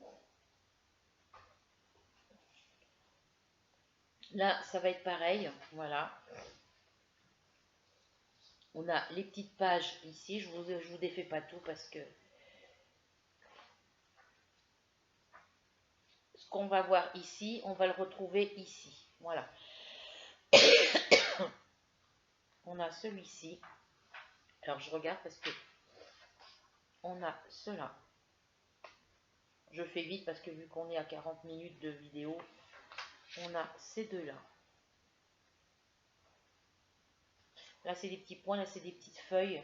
Là, ça va être pareil. Voilà. On a les petites pages ici. Je vous défais pas tout parce que ce qu'on va voir ici, on va le retrouver ici. Voilà. On a celui-ci. Alors, je regarde parce que on a cela. Je fais vite parce que vu qu'on est à 40 minutes de vidéo, on a ces deux-là. Là, c'est des petits points, là, c'est des petites feuilles.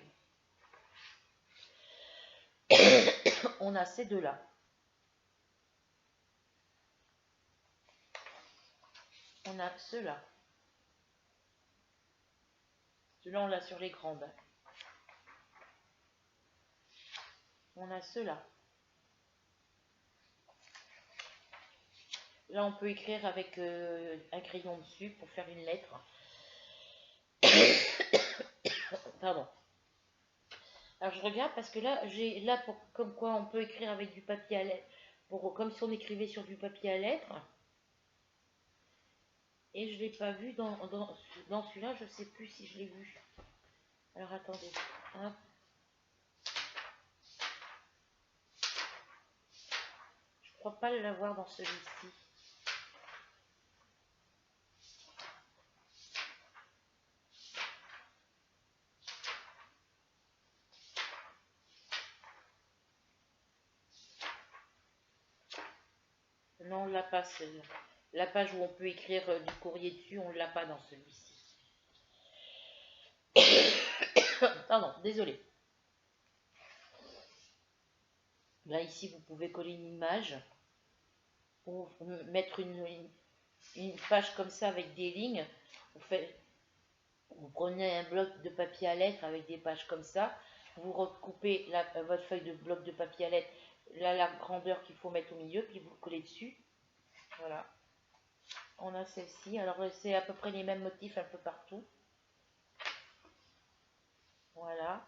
On a ces deux-là. On a ceux-là. Ceux-là, on l'a sur les grandes. On a ceux-là. Là, on peut écrire avec un crayon dessus pour faire une lettre. Pardon. Alors, je regarde parce que là, j'ai là pour comme quoi on peut écrire avec du papier à lettres, comme si on écrivait sur du papier à lettres. Et je ne l'ai pas vu dans celui-là, je ne sais plus si je l'ai vu. Alors, attendez. Hop. Je ne crois pas l'avoir dans celui-ci. Non, on ne l'a pas, celle-là. La page où on peut écrire du courrier dessus, on ne l'a pas dans celui-ci. Pardon, désolé. Là, ici, vous pouvez coller une image ou mettre une page comme ça avec des lignes. Vous prenez un bloc de papier à lettres avec des pages comme ça. Vous recoupez votre feuille de bloc de papier à lettres, la grandeur qu'il faut mettre au milieu, puis vous le collez dessus. Voilà. On a celle-ci. Alors, c'est à peu près les mêmes motifs un peu partout. Voilà.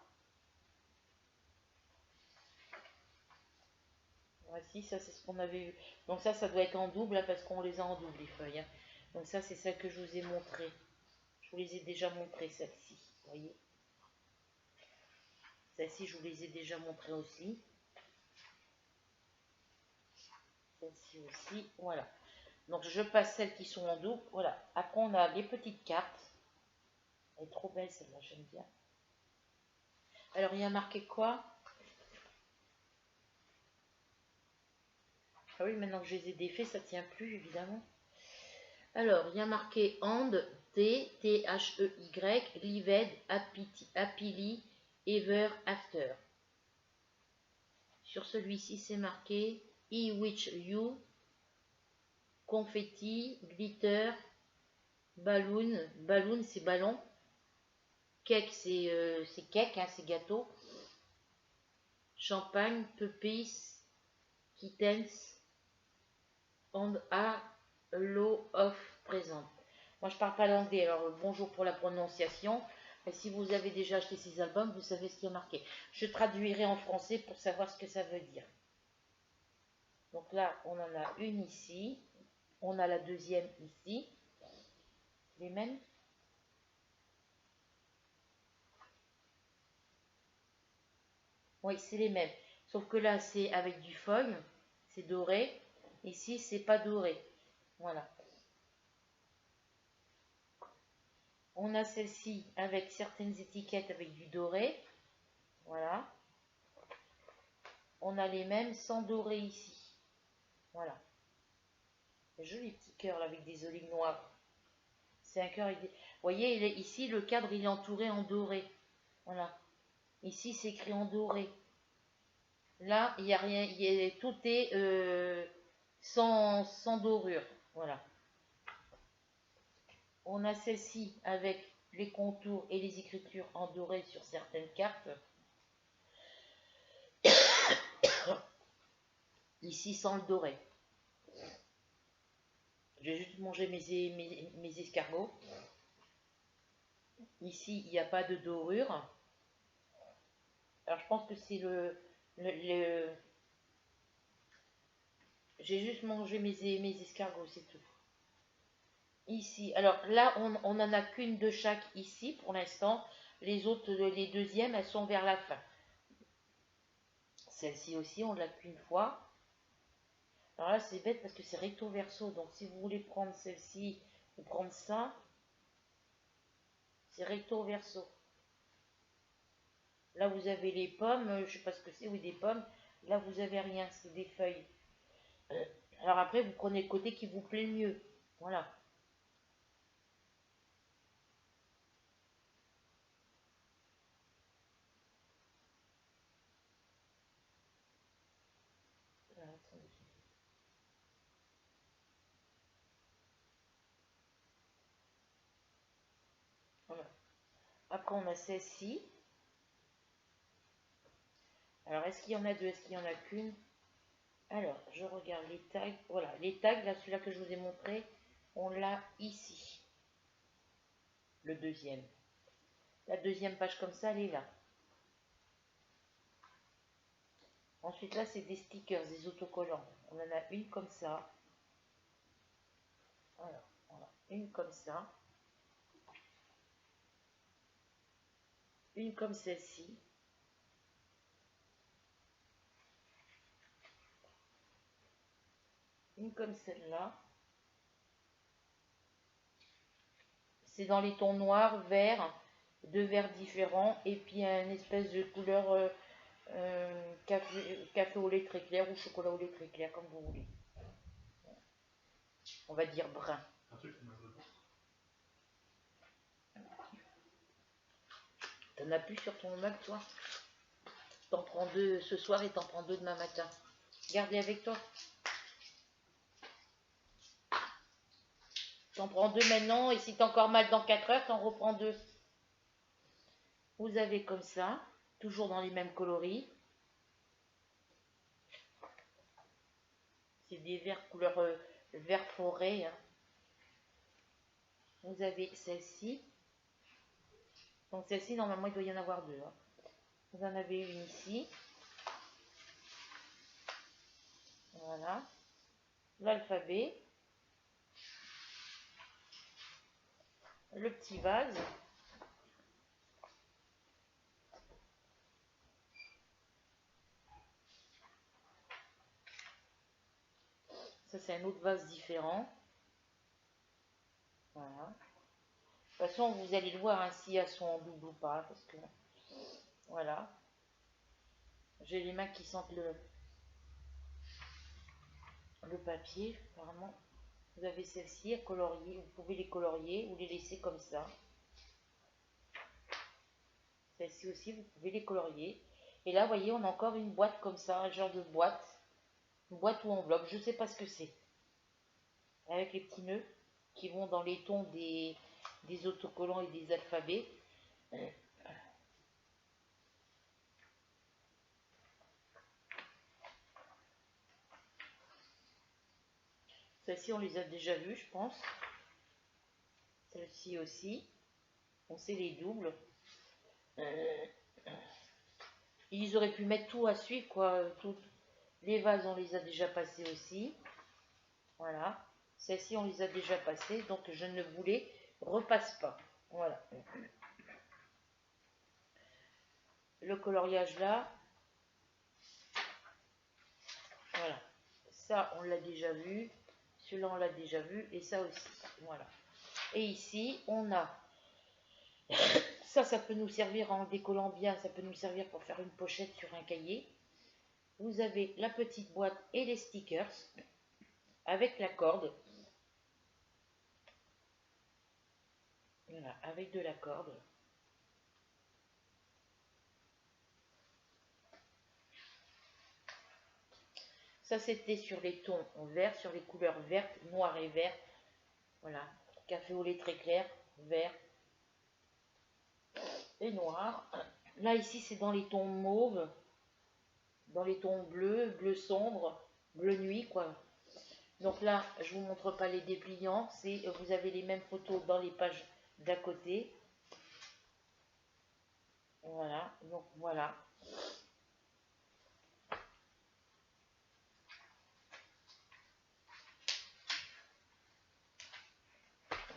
Voici, ça c'est ce qu'on avait vu. Donc ça doit être en double, là, parce qu'on les a en double, les feuilles. Hein. Donc ça, c'est celle que je vous ai montré. Je vous les ai déjà montrées, celle-ci. Vous voyez. Celle-ci, je vous les ai déjà montrées aussi. Celle-ci aussi. Voilà. Donc je passe celles qui sont en double. Voilà. Après, on a les petites cartes. Elle est trop belle, celle-là, j'aime bien. Alors, il y a marqué quoi? Ah oui, maintenant que je les ai défaits, ça tient plus, évidemment. Alors, il y a marqué And, T-H-E-Y, Lived, Happily, Ever After. Sur celui-ci, c'est marqué I wish you, confetti, glitter, balloon. Balloon, c'est ballon. Cake, c'est cake, hein, c'est gâteau. Champagne, puppies, kittens, and a lot of present. Moi, je parle pas l'anglais, alors bonjour pour la prononciation. Mais si vous avez déjà acheté ces albums, vous savez ce qui est marqué. Je traduirai en français pour savoir ce que ça veut dire. Donc là, on en a une ici. On a la deuxième ici. Les mêmes. Oui, c'est les mêmes. Sauf que là, c'est avec du foil. C'est doré. Ici, c'est pas doré. Voilà. On a celle-ci avec certaines étiquettes avec du doré. Voilà. On a les mêmes sans doré ici. Voilà. Un joli petit cœur là, avec des olives noires. C'est un cœur avec des... Vous voyez, ici, le cadre, il est entouré en doré. Voilà. Ici, c'est écrit en doré. Là, il n'y a rien. Tout est sans dorure. Voilà. On a celle-ci avec les contours et les écritures en doré sur certaines cartes. Ici, sans le doré. J'ai juste mangé mes escargots. Ici, il n'y a pas de dorure. Alors, je pense que c'est j'ai juste mangé mes escargots, c'est tout. Ici, alors là, on n'en a qu'une de chaque ici pour l'instant. Les autres, les deuxièmes, elles sont vers la fin. Celle-ci aussi, on l'a qu'une fois. Alors là, c'est bête parce que c'est recto verso. Donc, si vous voulez prendre celle-ci ou prendre ça, c'est recto verso. Là, vous avez les pommes. Je ne sais pas ce que c'est, oui, des pommes. Là, vous avez rien, c'est des feuilles. Alors après, vous prenez le côté qui vous plaît le mieux. Voilà. Voilà. Après, on a celle-ci. Alors, est-ce qu'il y en a deux? Est-ce qu'il y en a qu'une? Alors, je regarde les tags. Voilà, les tags, là, celui-là que je vous ai montré, on l'a ici. Le deuxième. La deuxième page comme ça, elle est là. Ensuite, là, c'est des stickers, des autocollants. On en a une comme ça. Alors, voilà, une comme ça. Une comme celle-ci. Une comme celle-là. C'est dans les tons noirs, verts, deux verts différents. Et puis, une espèce de couleur café au lait très clair ou chocolat au lait très clair, comme vous voulez. On va dire brun. T'en as plus sur ton meuble, toi? T'en prends deux ce soir et t'en prends deux demain matin. Gardez avec toi. T'en prends deux maintenant et si t'as encore mal dans 4 heures, t'en reprends deux. Vous avez comme ça, toujours dans les mêmes coloris. C'est des verts couleur vert forêt. Hein. Vous avez celle-ci. Donc celle-ci, normalement, il doit y en avoir deux. Hein. Vous en avez une ici. Voilà. L'alphabet. Le petit vase. Ça, c'est un autre vase différent. Voilà. De toute façon, vous allez le voir hein, si elles sont en double ou pas. Parce que, voilà. J'ai les mains qui sentent le papier, apparemment. Vous avez celle-ci à colorier. Vous pouvez les colorier ou les laisser comme ça. Celle-ci aussi, vous pouvez les colorier. Et là, vous voyez, on a encore une boîte comme ça, un genre de boîte. Une boîte ou enveloppe, je ne sais pas ce que c'est. Avec les petits nœuds qui vont dans les tons des autocollants et des alphabets. Celles-ci, on les a déjà vues, je pense. Celle-ci aussi. On sait les doubles. Ils auraient pu mettre tout à suivre, quoi. Toutes les vases, on les a déjà passés aussi. Voilà. Celles-ci, on les a déjà passées, donc je ne vous les repasse pas. Voilà. Le coloriage là. Voilà. Ça, on l'a déjà vu. Celui-là, on l'a déjà vu. Et ça aussi. Voilà. Et ici, on a... Ça peut nous servir en décollant bien. Ça peut nous servir pour faire une pochette sur un cahier. Vous avez la petite boîte et les stickers avec la corde. Voilà, avec de la corde. Ça, c'était sur les tons verts, sur les couleurs vertes, noires et vertes. Voilà, café au lait très clair, vert et noir. Là, ici, c'est dans les tons mauves, dans les tons bleus, bleu sombre, bleu nuit, quoi. Donc là, je vous montre pas les dépliants. Vous avez les mêmes photos dans les pages d'à côté. Voilà, donc voilà.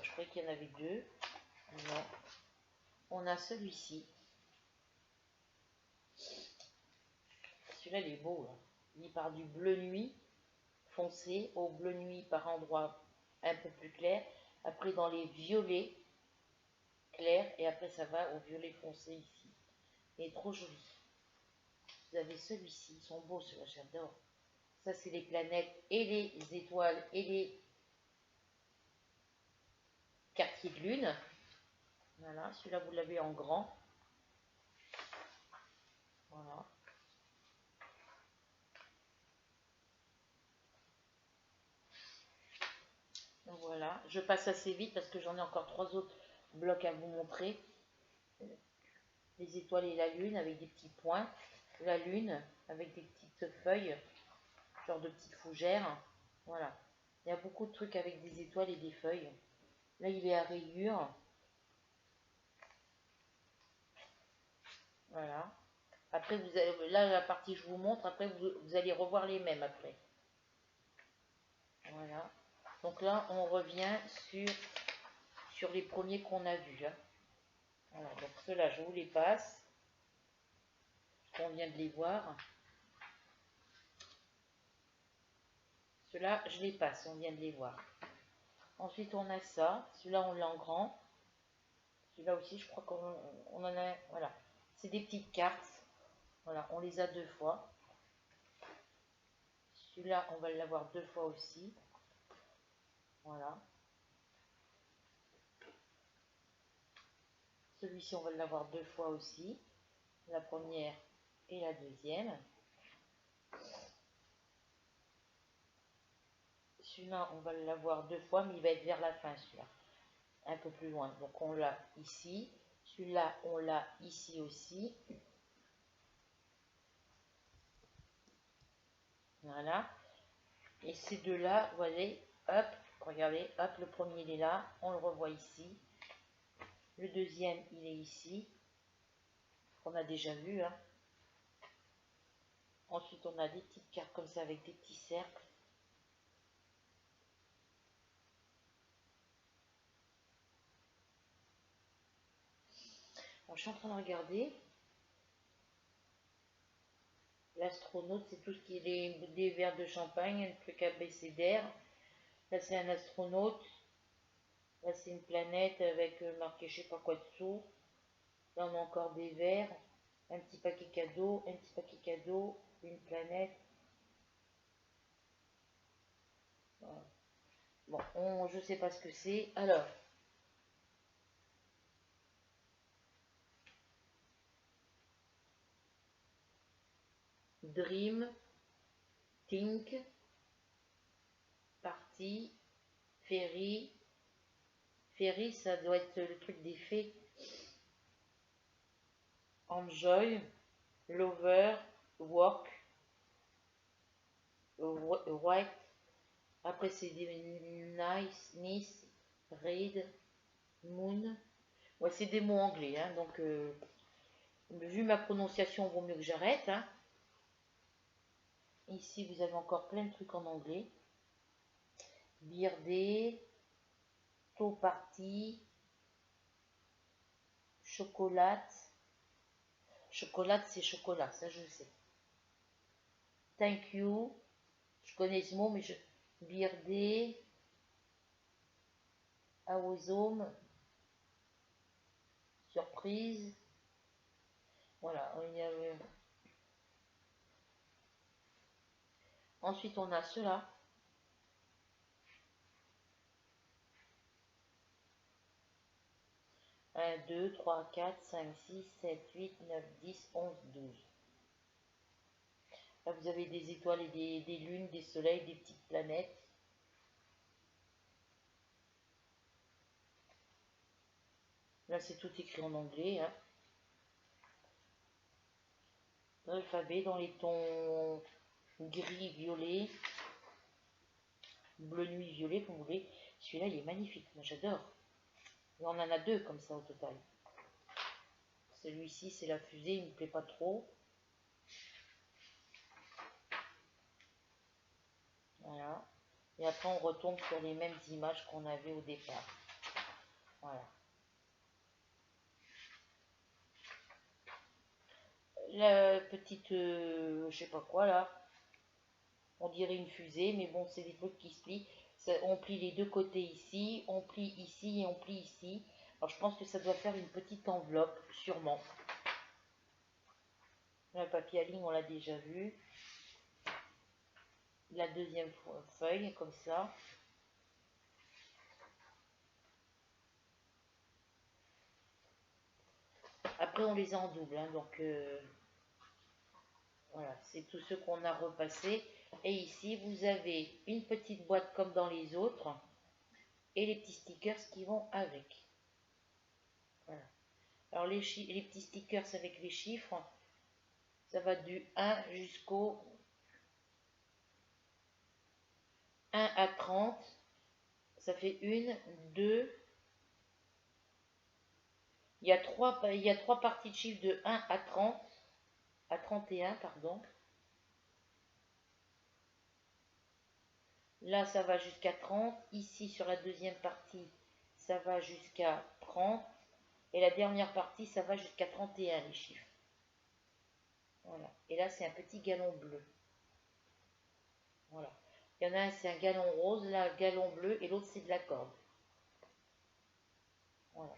Je croyais qu'il y en avait deux. Non. On a celui-ci. Celui-là, il est beau. Là. Il part du bleu nuit foncé au bleu nuit par endroits un peu plus clair. Après, dans les violets clairs. Et après, ça va au violet foncé ici. Il est trop joli. Vous avez celui-ci. Ils sont beaux, ceux-là, j'adore. Ça, c'est les planètes et les étoiles et les quartiers de lune. Voilà, celui-là, vous l'avez en grand. Voilà. Donc voilà, je passe assez vite parce que j'en ai encore 3 autres blocs à vous montrer. Les étoiles et la lune avec des petits points. la lune avec des petites feuilles, genre de petites fougères. Voilà. Il y a beaucoup de trucs avec des étoiles et des feuilles. Là, il est à rayures. Voilà. Après, vous allez, là, la partie que je vous montre, après, vous allez revoir les mêmes après. Voilà. Donc là, on revient sur les premiers qu'on a vus. Hein. Voilà. Donc ceux-là, je vous les passe. On vient de les voir. Ceux-là, je les passe. On vient de les voir. Ensuite, on a ça. Celui-là, on l'a en grand. Celui-là aussi, je crois qu'on en a... Voilà. C'est des petites cartes. Voilà, on les a 2 fois. Celui-là, on va l'avoir 2 fois aussi. Voilà. Celui-ci, on va l'avoir 2 fois aussi. La première et la deuxième. Celui-là, on va l'avoir 2 fois, mais il va être vers la fin, celui-là. Un peu plus loin. Donc, on l'a ici. Celui-là, on l'a ici aussi. Voilà. Et ces deux-là, vous voyez, hop, regardez, hop, le premier, il est là. On le revoit ici. Le deuxième, il est ici. On a déjà vu, hein. Ensuite, on a des petites cartes comme ça avec des petits cercles. Alors, je suis en train de regarder. L'astronaute, c'est tout ce qui est des verres de champagne, un truc abécédaire. Là, c'est un astronaute. Là, c'est une planète avec marqué je sais pas quoi dessous. Là, on a encore des verres. Un petit paquet cadeau, un petit paquet cadeau, une planète. Voilà. Bon, je sais pas ce que c'est. Alors, Dream, Think, Party, Ferry. Ferry, ça doit être le truc des fées. Enjoy, Lover, Work, White. Après, c'est des Nice, Read, Moon. Ouais, c'est des mots anglais, hein, donc vu ma prononciation, vaut mieux que j'arrête. Hein. Ici, vous avez encore plein de trucs en anglais. Birdé, Tau Party, Chocolate. Chocolate, c'est chocolat, ça je sais. Thank you. Je connais ce mot, mais je. Birdé, Awesome, surprise. Voilà, il y avait. Ensuite, on a cela. 1, 2, 3, 4, 5, 6, 7, 8, 9, 10, 11, 12. Là, vous avez des étoiles et des lunes, des soleils, des petites planètes. Là, c'est tout écrit en anglais. Hein. L'alphabet dans les tons gris, violet, bleu nuit, violet, comme vous voulez. Celui-là, il est magnifique. Moi, j'adore. Et on en a 2 comme ça au total. Celui-ci, c'est la fusée. Il ne me plaît pas trop. Voilà. Et après, on retombe sur les mêmes images qu'on avait au départ. Voilà. La petite, je sais pas quoi là, on dirait une fusée, mais bon, c'est des trucs qui se plient. On plie les deux côtés ici, on plie ici et on plie ici. Alors je pense que ça doit faire une petite enveloppe, sûrement. Le papier à ligne, on l'a déjà vu. La deuxième feuille, comme ça. Après, on les a en double, hein, donc voilà, c'est tout ce qu'on a repassé. Et ici, vous avez une petite boîte comme dans les autres et les petits stickers qui vont avec. Voilà. Alors les petits stickers avec les chiffres, Ça va du 1 jusqu'au 1 à 30. Ça fait 1, 2. Il y a trois parties de chiffres de 1 à 30, à 31, pardon. Là, ça va jusqu'à 30. Ici, sur la deuxième partie, ça va jusqu'à 30. Et la dernière partie, ça va jusqu'à 31, les chiffres. Voilà. Et là, c'est un petit galon bleu. Voilà. Il y en a un, c'est un galon rose, là, un galon bleu, et l'autre, c'est de la corde. Voilà.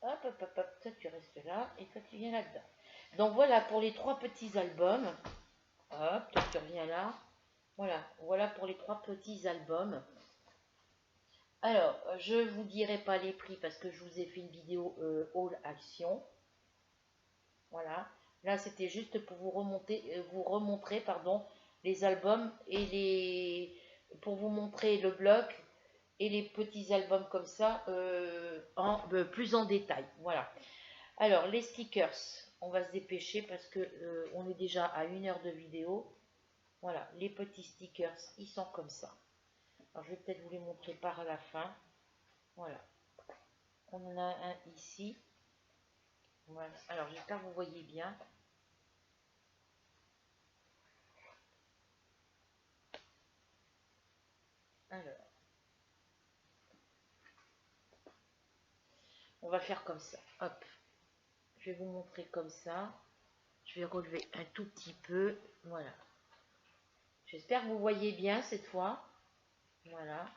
Hop, hop, hop, hop, toi tu restes là, et toi tu viens là-dedans. Donc voilà pour les trois petits albums. Hop, toi tu reviens là. Voilà pour les trois petits albums. Alors, je vous dirai pas les prix parce que je vous ai fait une vidéo All Action. Voilà. Là, c'était juste pour vous remontrer, pardon, les albums et pour vous montrer le bloc et les petits albums comme ça plus en détail. Voilà. Alors, les stickers, on va se dépêcher parce que on est déjà à 1 heure de vidéo. Voilà, les petits stickers, ils sont comme ça. Alors, je vais peut-être vous les montrer par la fin. Voilà. On en a un ici. Voilà. Alors, j'espère que vous voyez bien. Alors, on va faire comme ça. Hop. Je vais vous montrer comme ça. Je vais relever un tout petit peu. Voilà. J'espère que vous voyez bien cette fois. Voilà.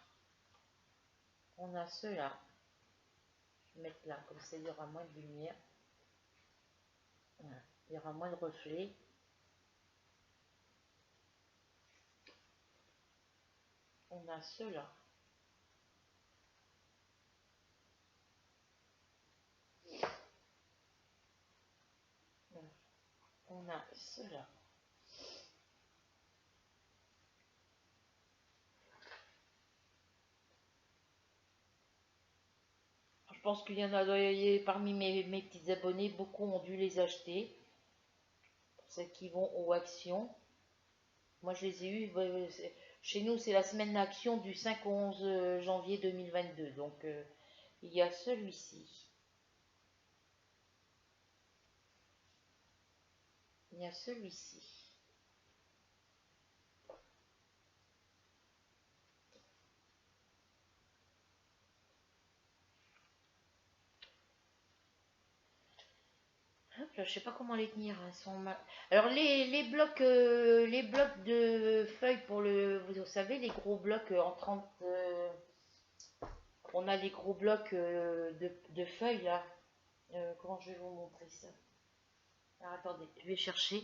On a ceux-là. Je vais mettre là, comme ça il y aura moins de lumière. Voilà. Il y aura moins de reflets. On a ceux-là. Voilà. On a ceux-là. Je pense qu'il y en a parmi mes petits abonnés, beaucoup ont dû les acheter. Pour celles qui vont aux actions. Moi, je les ai eus. Chez nous, c'est la semaine d'action du 5 au 11 janvier 2022. Donc, il y a celui-ci. Il y a celui-ci. Hop là, je sais pas comment les tenir. Elles sont mal. Alors, les blocs de feuilles pour vous savez, les gros blocs en 30. On a les gros blocs de feuilles là. Comment je vais vous montrer ça? Alors, attendez, je vais chercher.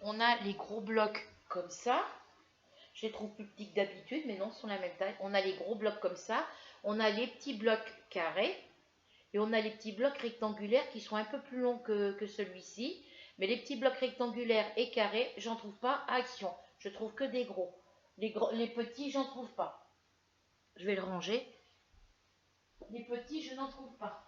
On a les gros blocs comme ça. Je les trouve plus petits que d'habitude, mais non, ils sont la même taille. On a les gros blocs comme ça. On a les petits blocs carrés. Et on a les petits blocs rectangulaires qui sont un peu plus longs que celui-ci. Mais les petits blocs rectangulaires et carrés, j'en trouve pas à Action. Je trouve que des gros. Les petits, j'en trouve pas. Je vais le ranger. Les petits, je n'en trouve pas.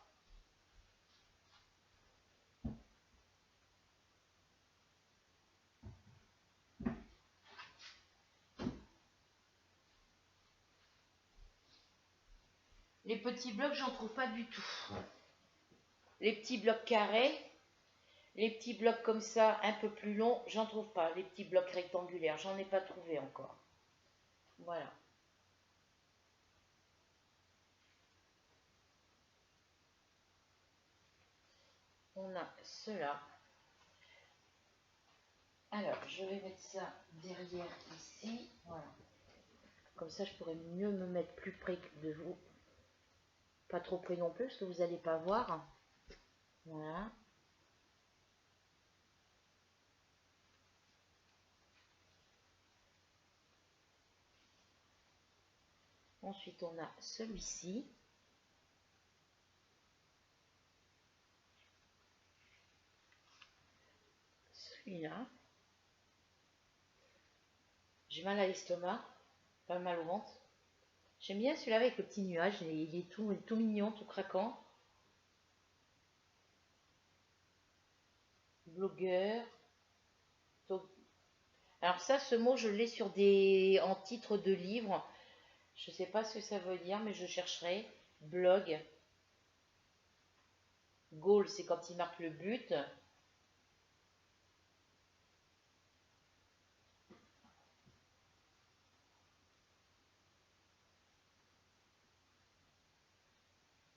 Les petits blocs, j'en trouve pas du tout. Les petits blocs carrés, les petits blocs comme ça, un peu plus longs, j'en trouve pas. Les petits blocs rectangulaires, j'en ai pas trouvé encore. Voilà. On a cela. Alors, je vais mettre ça derrière ici. Voilà. Comme ça, je pourrais mieux me mettre plus près de vous. Pas trop près non plus, parce que vous n'allez pas voir. Voilà. Ensuite, on a celui-ci. Celui-là. J'ai mal à l'estomac, pas mal au ventre. J'aime bien celui-là avec le petit nuage, il est tout mignon, tout craquant. Blogueur. Alors ça, ce mot, je l'ai sur en titre de livre. Je ne sais pas ce que ça veut dire, mais je chercherai. Blog. Goal, c'est quand il marque le but.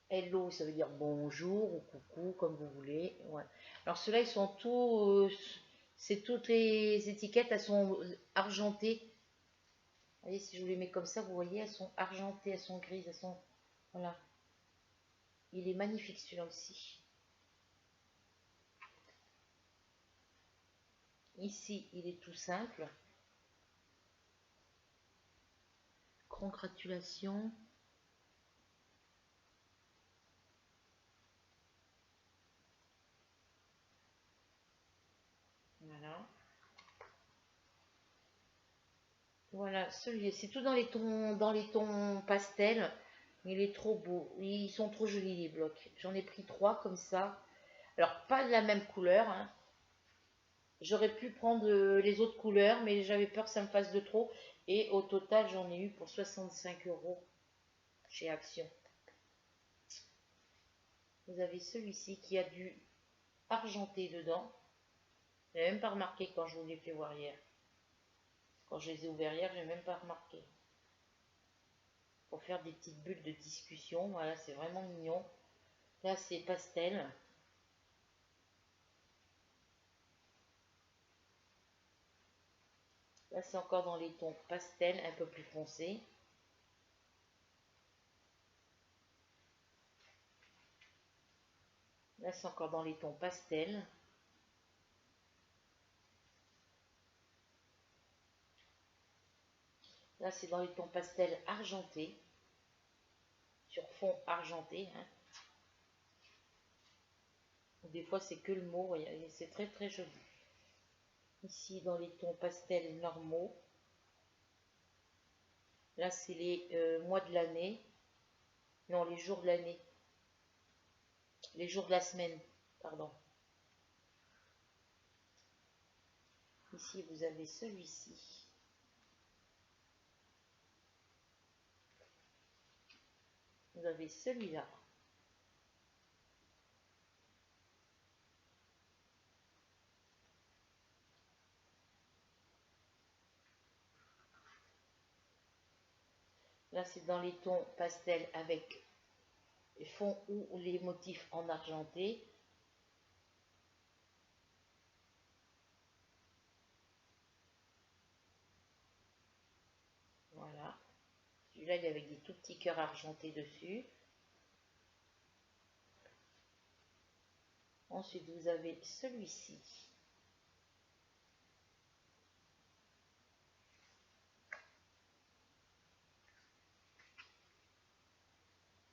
Hello, ça veut dire bonjour ou coucou, comme vous voulez. Ouais. Alors ceux-là, ils sont tous... c'est toutes les étiquettes, elles sont argentées. Vous voyez, si je vous les mets comme ça, vous voyez, elles sont argentées, elles sont grises, elles sont... Voilà. Il est magnifique celui-là aussi. Ici, il est tout simple. Congratulations. Voilà. Voilà, celui c'est tout dans les tons pastels. Il est trop beau. Ils sont trop jolis les blocs. J'en ai pris 3 comme ça. Alors, pas de la même couleur, hein. J'aurais pu prendre les autres couleurs, mais j'avais peur que ça me fasse de trop. Et au total, j'en ai eu pour 65 € chez Action. Vous avez celui-ci qui a du argenté dedans. Je n'ai même pas remarqué quand je vous l'ai fait voir hier. Quand je les ai ouverts hier, je n'ai même pas remarqué. Pour faire des petites bulles de discussion. Voilà, c'est vraiment mignon. Là, c'est pastel. Là, c'est encore dans les tons pastel, un peu plus foncés. Là, c'est encore dans les tons pastel. Là, c'est dans les tons pastel argentés. Sur fond argenté. Hein. Des fois, c'est que le mot. C'est très, très joli. Ici, dans les tons pastel normaux. Là, c'est les mois de l'année. Non, les jours de l'année. Les jours de la semaine. Pardon. Ici, vous avez celui-ci. Vous avez celui-là. Là, c'est dans les tons pastel avec fond ou les motifs en argenté. Voilà. Celui-là, il est avec des tout petits cœurs argentés dessus. Ensuite, vous avez celui-ci.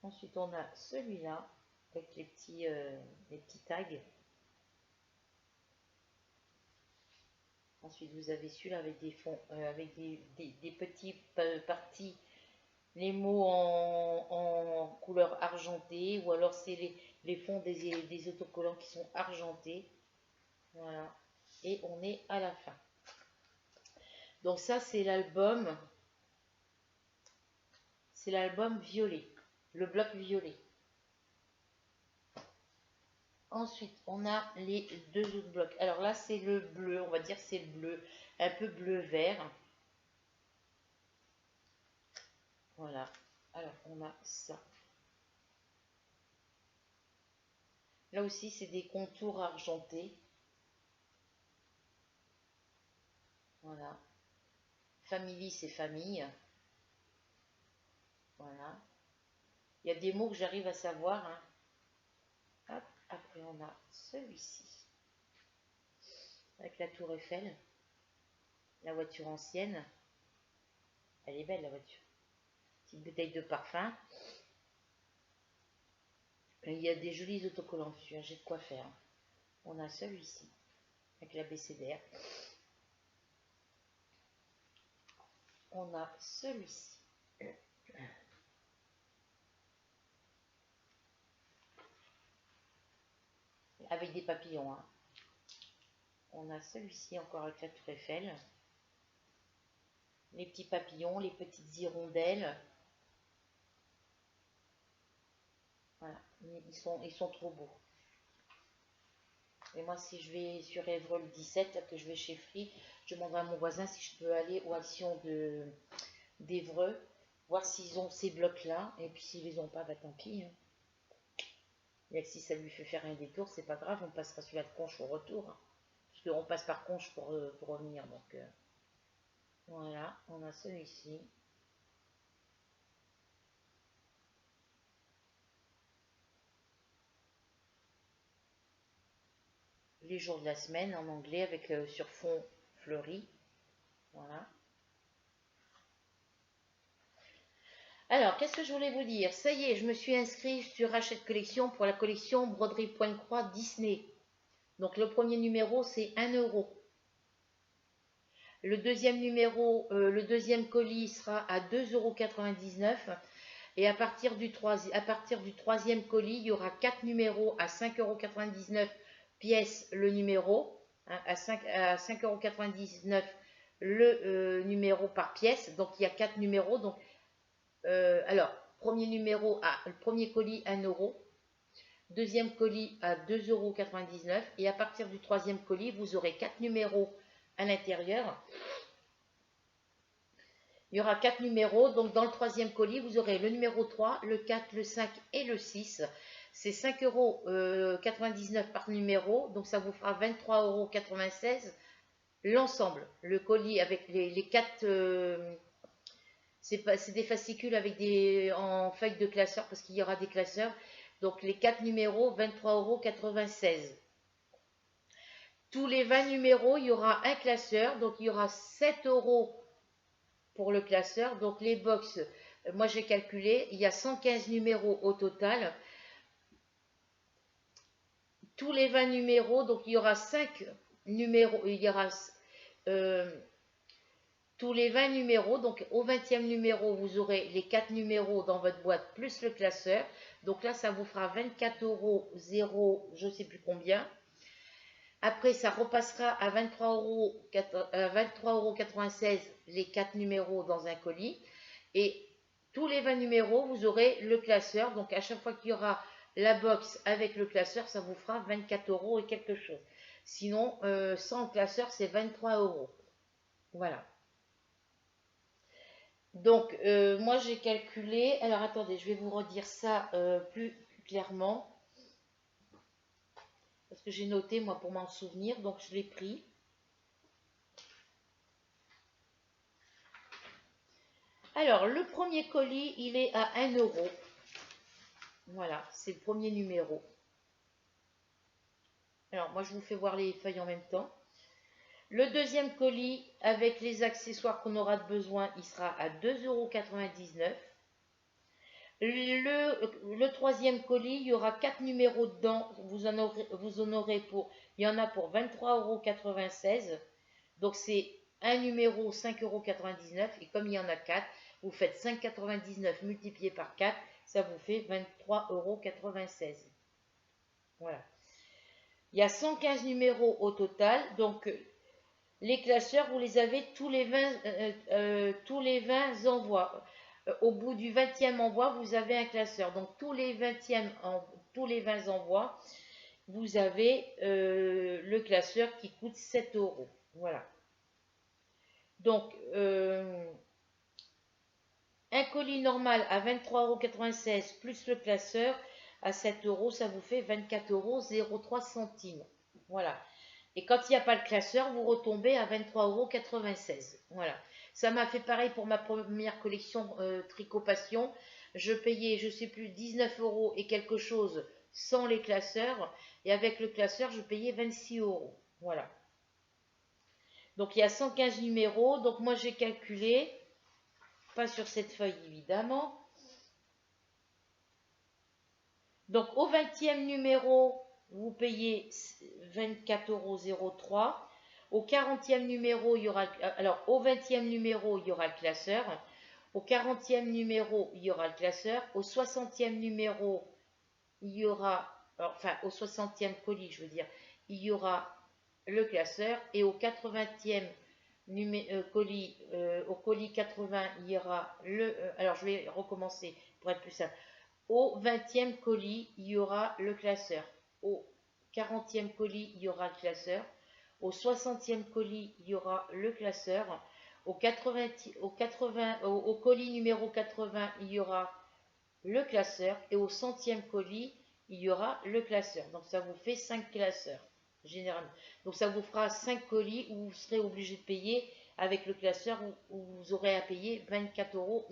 Ensuite, on a celui-là avec les petits tags. Ensuite, vous avez celui-là avec des fonds, avec des petites parties, les mots en couleur argentée, ou alors c'est les fonds des autocollants qui sont argentés. Voilà. Et on est à la fin. Donc ça, c'est l'album violet, le bloc violet. Ensuite, on a les deux autres blocs. Alors là, c'est le bleu, on va dire c'est le bleu, un peu bleu-vert. Voilà. Alors, on a ça. Là aussi, c'est des contours argentés. Voilà. Family, c'est famille. Voilà. Il y a des mots que j'arrive à savoir. Hein. Hop. Après, on a celui-ci. Avec la tour Eiffel. La voiture ancienne. Elle est belle, la voiture. petite bouteille de parfum. Il y a des jolis autocollants dessus, hein, j'ai de quoi faire. On a celui-ci, avec l'abécédaire. On a celui-ci. Avec des papillons. Hein. On a celui-ci encore avec la tour Eiffel. Les petits papillons, les petites hirondelles. Voilà, ils sont trop beaux. Et moi, si je vais sur Évreux le 17, là, que je vais chez Free, je demanderai à mon voisin si je peux aller aux actions d'Évreux, voir s'ils ont ces blocs-là. Et puis s'ils les ont pas, bah tant pis. Hein. Et si ça lui fait faire un détour, c'est pas grave, on passera sur la Conche au retour. Hein. Parce qu'on passe par Conche pour revenir. Donc voilà, on a celui-ci. Les jours de la semaine en anglais avec sur fond fleuri. Voilà. Alors, qu'est-ce que je voulais vous dire? Ça y est, je me suis inscrite sur Hachette Collection pour la collection Broderie Pointe-Croix Disney. Donc, le premier numéro, c'est 1 €. Le deuxième numéro, le deuxième colis sera à 2,99 €. Et à partir du troisième colis, il y aura 4 numéros à 5,99 € pièce le numéro. Hein, à 5,99 € le numéro par pièce. Donc, il y a 4 numéros. Donc, alors, premier colis 1 €, deuxième colis à 2,99 € et à partir du troisième colis, vous aurez 4 numéros à l'intérieur. Il y aura 4 numéros, donc dans le troisième colis, vous aurez le numéro 3, le 4, le 5 et le 6. C'est 5,99 € par numéro, donc ça vous fera 23,96 € l'ensemble. Le colis avec les 4... c'est des fascicules avec en feuilles de classeur parce qu'il y aura des classeurs. Donc les 4 numéros, 23,96 €. Tous les 20 numéros, il y aura un classeur. Donc il y aura 7 € pour le classeur. Donc les box, moi j'ai calculé, il y a 115 numéros au total. Tous les 20 numéros, donc il y aura 5 numéros, il y aura... tous les 20 numéros, donc au 20e numéro, vous aurez les 4 numéros dans votre boîte plus le classeur. Donc là, ça vous fera 24,0 €, je ne sais plus combien. Après, ça repassera à 23,96 € les 4 numéros dans un colis. Et tous les 20 numéros, vous aurez le classeur. Donc à chaque fois qu'il y aura la box avec le classeur, ça vous fera 24 € et quelque chose. Sinon, sans le classeur, c'est 23 €. Voilà. Donc, moi j'ai calculé, alors attendez, je vais vous redire ça plus clairement, parce que j'ai noté moi pour m'en souvenir, donc je l'ai pris. Alors, le premier colis, il est à 1 €. Voilà, c'est le premier numéro. Alors, moi je vous fais voir les feuilles en même temps. Le deuxième colis, avec les accessoires qu'on aura besoin, il sera à 2,99 €. Le troisième colis, il y aura 4 numéros dedans. Vous en aurez pour, il y en a pour 23,96 €. Donc c'est un numéro 5,99 € et comme il y en a 4, vous faites 5,99 € multiplié par 4, ça vous fait 23,96 €. Voilà. Il y a 115 numéros au total, donc les classeurs, vous les avez tous les 20 envois. Au bout du 20e envoi, vous avez un classeur. Donc tous les 20 envois, vous avez le classeur qui coûte 7 €. Voilà. Donc, un colis normal à 23,96 € plus le classeur à 7 €, ça vous fait 24,03 €. Voilà. Et quand il n'y a pas le classeur, vous retombez à 23,96 €. Voilà. Ça m'a fait pareil pour ma première collection Tricot Passion. Je payais, je ne sais plus, 19 € et quelque chose sans les classeurs. Et avec le classeur, je payais 26 €. Voilà. Donc il y a 115 numéros. Donc moi j'ai calculé. pas sur cette feuille évidemment. Donc au 20e numéro, vous payez 24,03 €. Au 40e numéro, il y aura, alors au 20e numéro, il y aura le classeur. Au 40e numéro, il y aura le classeur. Au 60e numéro, il y aura, enfin au 60e colis, je veux dire, il y aura le classeur. Et au 80e colis, au colis 80, il y aura le. Alors je vais recommencer pour être plus simple. Au 20e colis, il y aura le classeur. Au 40e colis, il y aura le classeur. Au 60e colis, il y aura le classeur. Au colis numéro 80, il y aura le classeur. Et au 100e colis, il y aura le classeur. Donc ça vous fait 5 classeurs, généralement. Donc ça vous fera 5 colis où vous serez obligé de payer avec le classeur où vous aurez à payer 24,03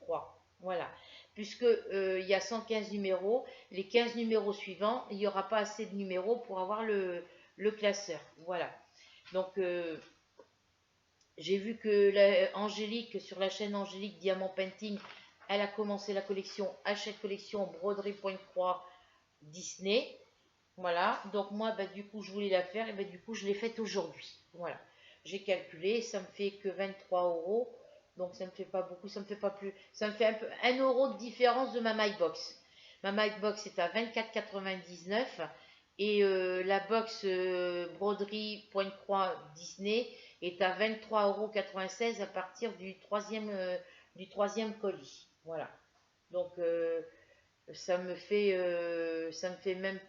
€. Voilà. Puisque il y a 115 numéros, les 15 numéros suivants, il n'y aura pas assez de numéros pour avoir le classeur. Voilà. Donc j'ai vu que Angélique, sur la chaîne Angélique Diamant Painting, elle a commencé la collection Hachette Collection Broderie Pointe Croix Disney. Voilà, donc moi, bah, du coup, je voulais la faire, et bah, du coup, je l'ai faite aujourd'hui. Voilà, j'ai calculé, ça me fait que 23 €, donc ça me fait pas beaucoup, ça me fait pas plus, ça me fait un peu 1 € de différence de ma MyBox. Ma MyBox est à 24,99 € et la box broderie Pointe-Croix Disney est à 23,96 € à partir du troisième colis. Voilà, donc ça me fait même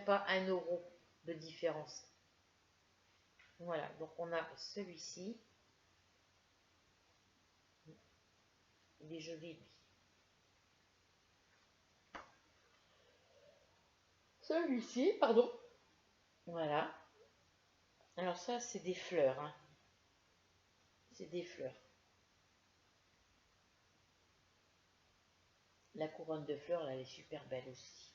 pas 1 € de différence. Voilà, donc on a celui-ci. Il est joli lui. Celui-ci, pardon. Voilà. Alors ça, c'est des fleurs, hein. C'est des fleurs. La couronne de fleurs, là, elle est super belle aussi.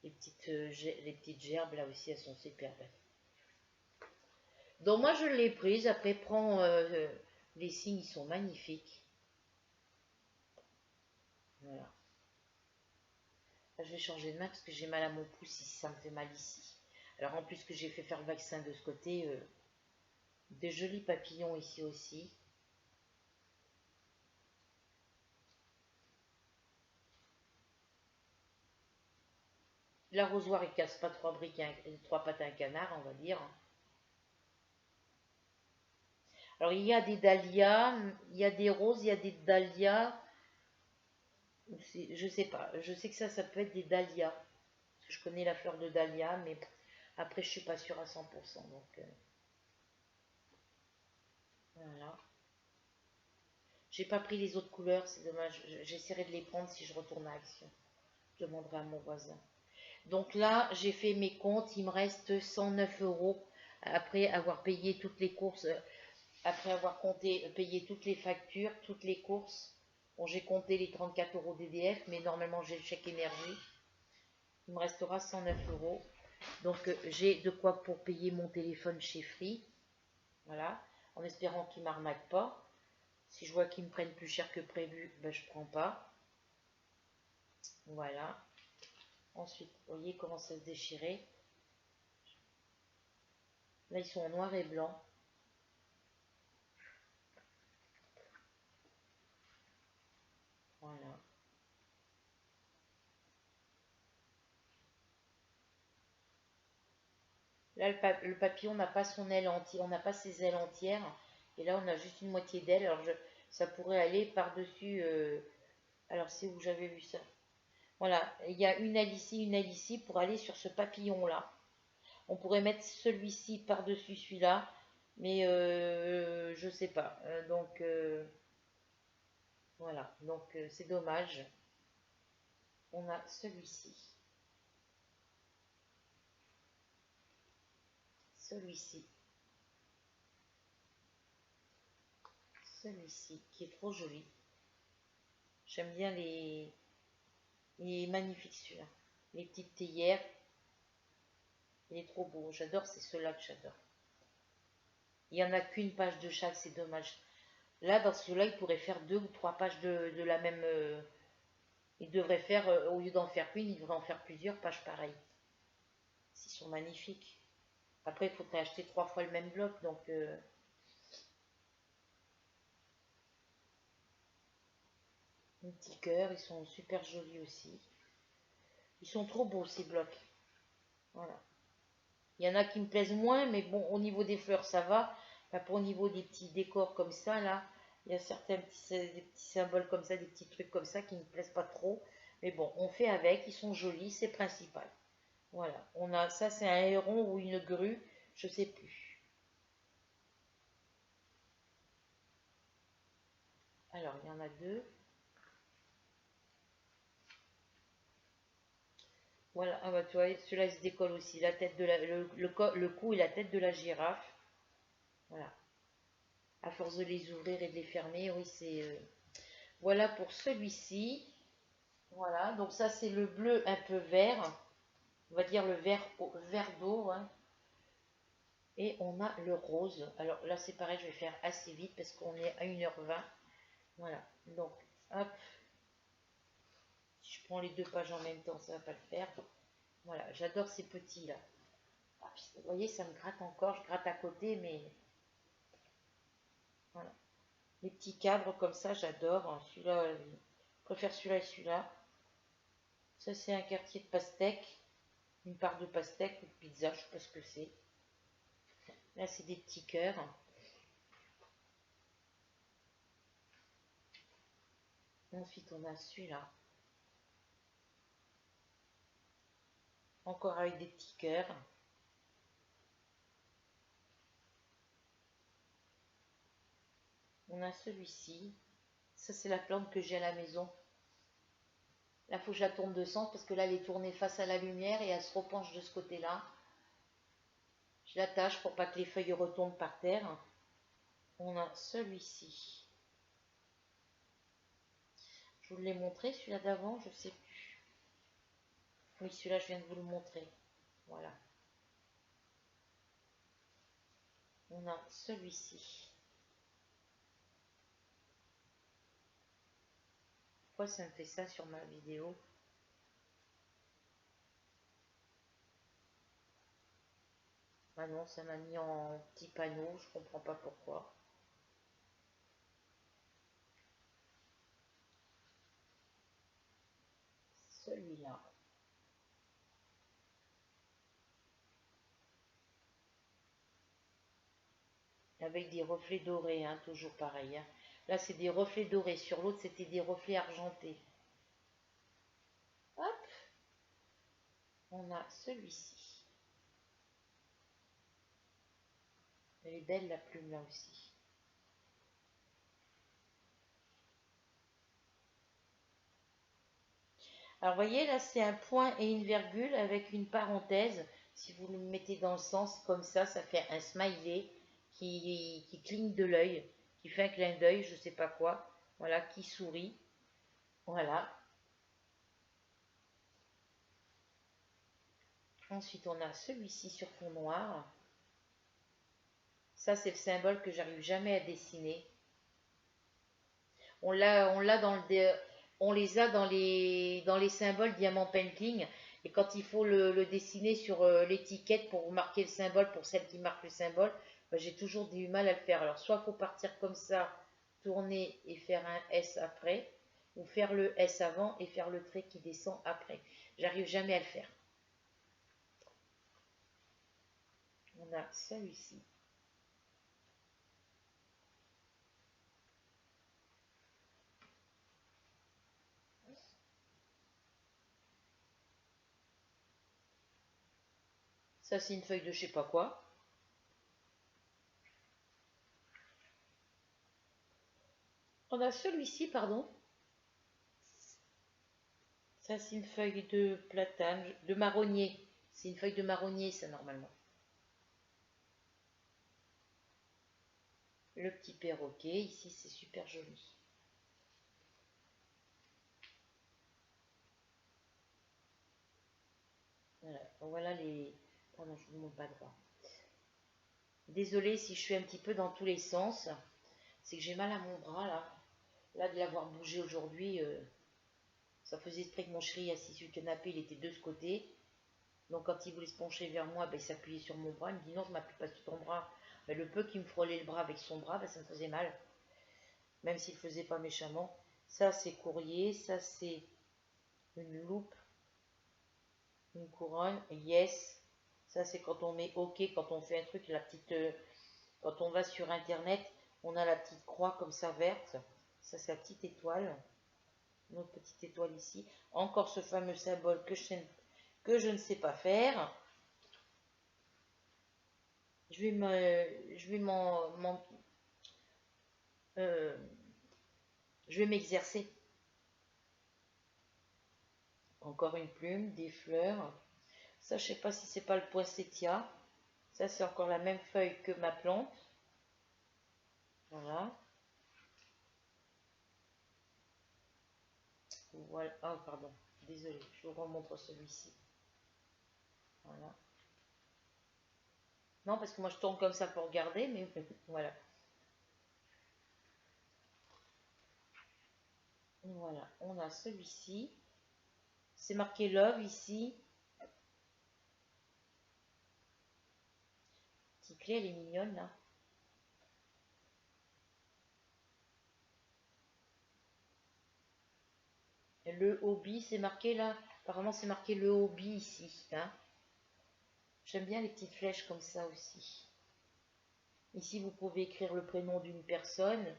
Les petites gerbes, là aussi, elles sont super belles. Donc moi, je l'ai prise. Après, prends les signes, ils sont magnifiques. Voilà. Là, je vais changer de main parce que j'ai mal à mon pouce ici, ça me fait mal ici. Alors en plus que j'ai fait faire le vaccin de ce côté, des jolis papillons ici aussi. L'arrosoir, il casse pas trois pattes à un canard, on va dire. Alors il y a des dahlias, il y a des roses, il y a des dahlias. Je sais pas, je sais que ça peut être des dahlias. Parce que je connais la fleur de dahlia, mais après je suis pas sûre à 100%. Donc voilà. J'ai pas pris les autres couleurs, c'est dommage. J'essaierai de les prendre si je retourne à Action. Je demanderai à mon voisin. Donc là, j'ai fait mes comptes. Il me reste 109 € après avoir payé toutes les courses, après avoir payé toutes les factures, toutes les courses. Bon, j'ai compté les 34 € d'EDF, mais normalement j'ai le chèque énergie. Il me restera 109 €. Donc j'ai de quoi pour payer mon téléphone chez Free. Voilà, en espérant qu'ils ne m'arnaquent pas. Si je vois qu'ils me prennent plus cher que prévu, ben, je ne prends pas. Voilà. Ensuite, vous voyez comment ça se déchirait. Là, ils sont en noir et blanc. Voilà. Là, le papillon n'a pas son aile entière, on n'a pas ses ailes entières. Et là, on a juste une moitié d'aile. Alors, ça pourrait aller par-dessus. Alors, c'est où j'avais vu ça. Voilà, il y a une aile ici pour aller sur ce papillon-là. On pourrait mettre celui-ci par-dessus celui-là, mais je sais pas. Donc, voilà. Donc, c'est dommage. On a celui-ci. Celui-ci. Celui-ci, qui est trop joli. J'aime bien les... Il est magnifique celui-là. Les petites théières. Il est trop beau. J'adore, c'est ceux-là que j'adore. Il n'y en a qu'une page de chaque, c'est dommage. Là, dans celui-là, il pourrait faire 2 ou 3 pages de la même. Il devrait faire, au lieu d'en faire qu'une, il devrait en faire plusieurs pages pareilles. Ils sont magnifiques. Après, il faudrait acheter 3 fois le même bloc, donc. Un petit cœur, ils sont super jolis aussi. Ils sont trop beaux ces blocs. Voilà. Il y en a qui me plaisent moins, mais bon, au niveau des fleurs, ça va. Enfin, pour au niveau des petits décors comme ça, là, il y a certains des petits symboles comme ça, des petits trucs comme ça qui ne me plaisent pas trop. Mais bon, on fait avec, ils sont jolis, c'est principal. Voilà, on a ça, c'est un héron ou une grue, je sais plus. Alors, il y en a deux. Voilà, ah bah tu vois, celui-là il se décolle aussi, la tête de le cou et la tête de la girafe. Voilà, à force de les ouvrir et de les fermer, oui, c'est. Voilà pour celui-ci. Voilà, donc ça c'est le bleu un peu vert, on va dire le vert d'eau, hein. Et on a le rose. Alors là c'est pareil, je vais faire assez vite parce qu'on est à 1h20. Voilà, donc hop, si je prends les 2 pages en même temps, ça va pas le faire. Voilà, j'adore ces petits là. Ah, vous voyez, ça me gratte encore, je gratte à côté, mais voilà. Les petits cadres comme ça, j'adore. Celui-là, je préfère celui-là et celui-là. Ça c'est un quartier de pastèque, une part de pastèque ou de pizza, je sais pas ce que c'est. Là, c'est des petits cœurs. Ensuite, on a celui-là. Encore avec des petits cœurs. On a celui-ci. Ça, c'est la plante que j'ai à la maison. Là, il faut que je la tourne de sens parce que là, elle est tournée face à la lumière et elle se repenche de ce côté-là. Je l'attache pour pas que les feuilles retombent par terre. On a celui-ci. Je vous l'ai montré, celui-là d'avant, je sais plus. Oui, celui-là, je viens de vous le montrer. Voilà. On a celui-ci. Pourquoi ça me fait ça sur ma vidéo? Ah non, ça m'a mis en petit panneau, je comprends pas pourquoi. Celui-là. Avec des reflets dorés, hein, toujours pareil, hein. Là, c'est des reflets dorés. Sur l'autre, c'était des reflets argentés. Hop, on a celui-ci. Elle est belle, la plume, là aussi. Alors, vous voyez, là, c'est un point et une virgule avec une parenthèse. Si vous le mettez dans le sens comme ça fait un smiley qui cligne de l'œil, qui fait un clin d'œil, je sais pas quoi. Voilà, qui sourit. Voilà. Ensuite, on a celui-ci sur fond noir. Ça, c'est le symbole que j'arrive jamais à dessiner. On l'a on les a dans les symboles diamant painting. Et quand il faut le dessiner sur l'étiquette pour marquer le symbole, pour celle qui marque le symbole, ben, j'ai toujours du mal à le faire. Alors, soit il faut partir comme ça, tourner et faire un S après, ou faire le S avant et faire le trait qui descend après. J'arrive jamais à le faire. On a celui-ci. Ça, c'est une feuille de je sais pas quoi. On a celui-ci, pardon. Ça, c'est une feuille de platane, de marronnier. C'est une feuille de marronnier, ça, normalement. Le petit perroquet, ici, c'est super joli. Voilà, voilà les... Pardon, je ne vous montre pas droit. Désolée si je suis un petit peu dans tous les sens. c'est que j'ai mal à mon bras là. Là, de l'avoir bougé aujourd'hui, ça faisait exprès que mon chéri assis sur le canapé, il était de ce côté. Donc quand il voulait se pencher vers moi, ben, il s'appuyait sur mon bras. Il me dit non, je m'appuie pas sur ton bras. Mais le peu qu'il me frôlait le bras avec son bras, ben, ça me faisait mal. Même s'il ne le faisait pas méchamment. Ça, c'est courrier. Ça, c'est une loupe. Une couronne. Yes. Ça, c'est quand on met OK, quand on fait un truc, la petite... quand on va sur Internet, on a la petite croix comme ça verte. Ça, c'est la petite étoile. Une autre petite étoile ici. Encore ce fameux symbole que je ne sais pas faire. Je vais m'exercer. Encore une plume, des fleurs. Ça, je sais pas si c'est pas le poinsettia. Ça, c'est encore la même feuille que ma plante. Voilà. Voilà. Oh, pardon. Désolée, je vous remontre celui-ci. Voilà. Non, parce que moi, je tourne comme ça pour regarder, mais voilà. Voilà, on a celui-ci. C'est marqué Love ici. Petite clé, elle est mignonne là. Le hobby, c'est marqué là. Apparemment, c'est marqué le hobby ici. Hein. J'aime bien les petites flèches comme ça aussi. Ici, vous pouvez écrire le prénom d'une personne.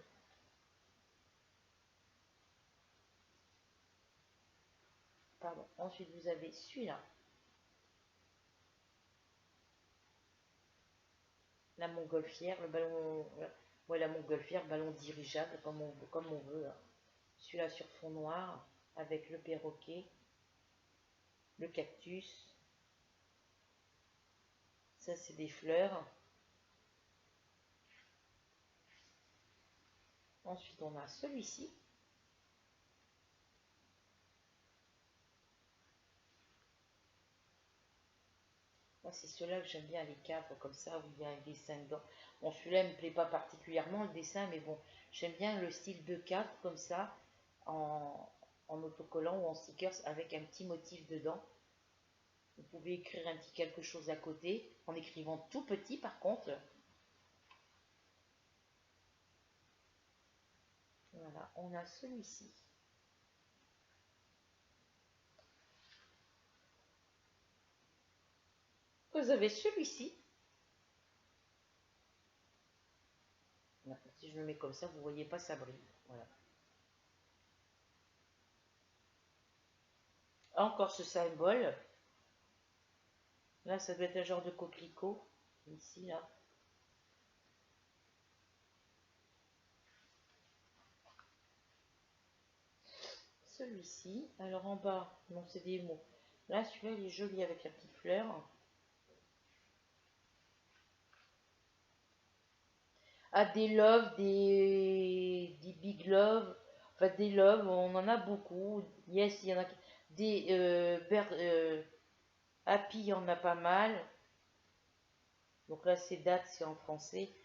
Pardon. Ensuite, vous avez celui-là. La montgolfière, le ballon. Ouais, la montgolfière, ballon dirigeable, comme on veut. Hein. Celui-là sur fond noir, avec le perroquet, le cactus. Ça, c'est des fleurs. Ensuite, on a celui-ci. Moi, c'est ceux-là que j'aime bien, les cadres comme ça, où il y a un dessin dedans. Bon, celui-là ne me plaît pas particulièrement, le dessin, mais bon, j'aime bien le style de cadre comme ça, en autocollant ou en stickers avec un petit motif dedans. Vous pouvez écrire un petit quelque chose à côté, en écrivant tout petit par contre. Voilà, on a celui-ci. Vous avez celui-ci. Si je le mets comme ça, vous ne voyez pas, ça brille. Voilà. Encore ce symbole. Là, ça doit être un genre de coquelicot. Ici, là. Celui-ci. Alors en bas, non, c'est des mots. Là, celui-là, il est joli avec la petite fleur. Ah, des love, des big love. Enfin, des love, on en a beaucoup. Yes, il y en a. Des happy, il y en a pas mal. Donc là, c'est date, c'est en français.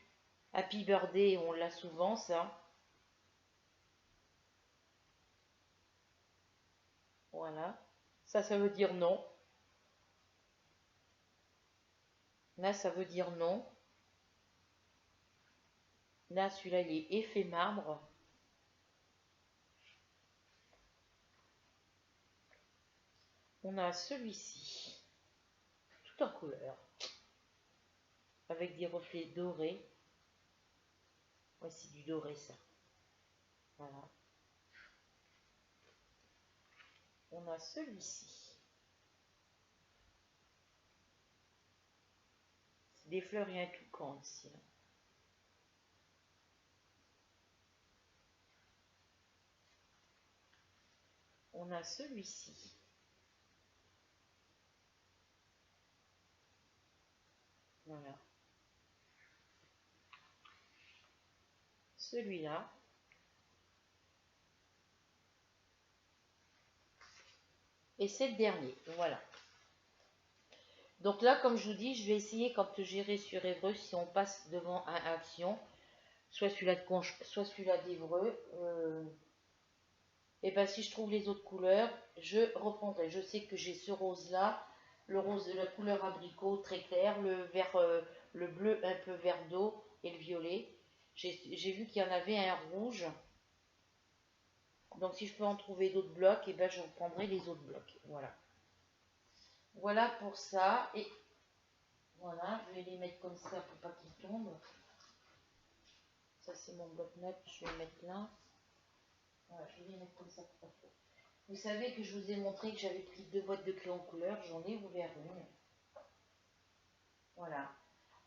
Happy birthday, on l'a souvent, ça. Voilà. Ça veut dire non. Là, ça veut dire non. Là, celui-là, il est effet marbre. On a celui-ci, tout en couleur, avec des reflets dorés. Ouais, c'est du doré, ça. Voilà. On a celui-ci. C'est des fleurs et un toucan ici. Là. On a celui-ci. Voilà. Celui-là. Et c'est le dernier. Voilà. Donc là, comme je vous dis, je vais essayer quand j'irai sur Évreux, si on passe devant un Action, soit celui-là de Conche, soit celui-là d'Évreux. Et ben si je trouve les autres couleurs, je reprendrai. Je sais que j'ai ce rose là, le rose de la couleur abricot très clair, le vert, le bleu un peu vert d'eau et le violet. J'ai vu qu'il y en avait un rouge. Donc si je peux en trouver d'autres blocs, et ben je reprendrai les autres blocs. Voilà. Voilà pour ça. Et voilà, je vais les mettre comme ça pour pas qu'ils tombent. Ça c'est mon bloc-notes, je vais le mettre là. Voilà, je vais les mettre comme ça pour pas trop. Vous savez que je vous ai montré que j'avais pris 2 boîtes de crayons couleur, j'en ai ouvert une. Voilà.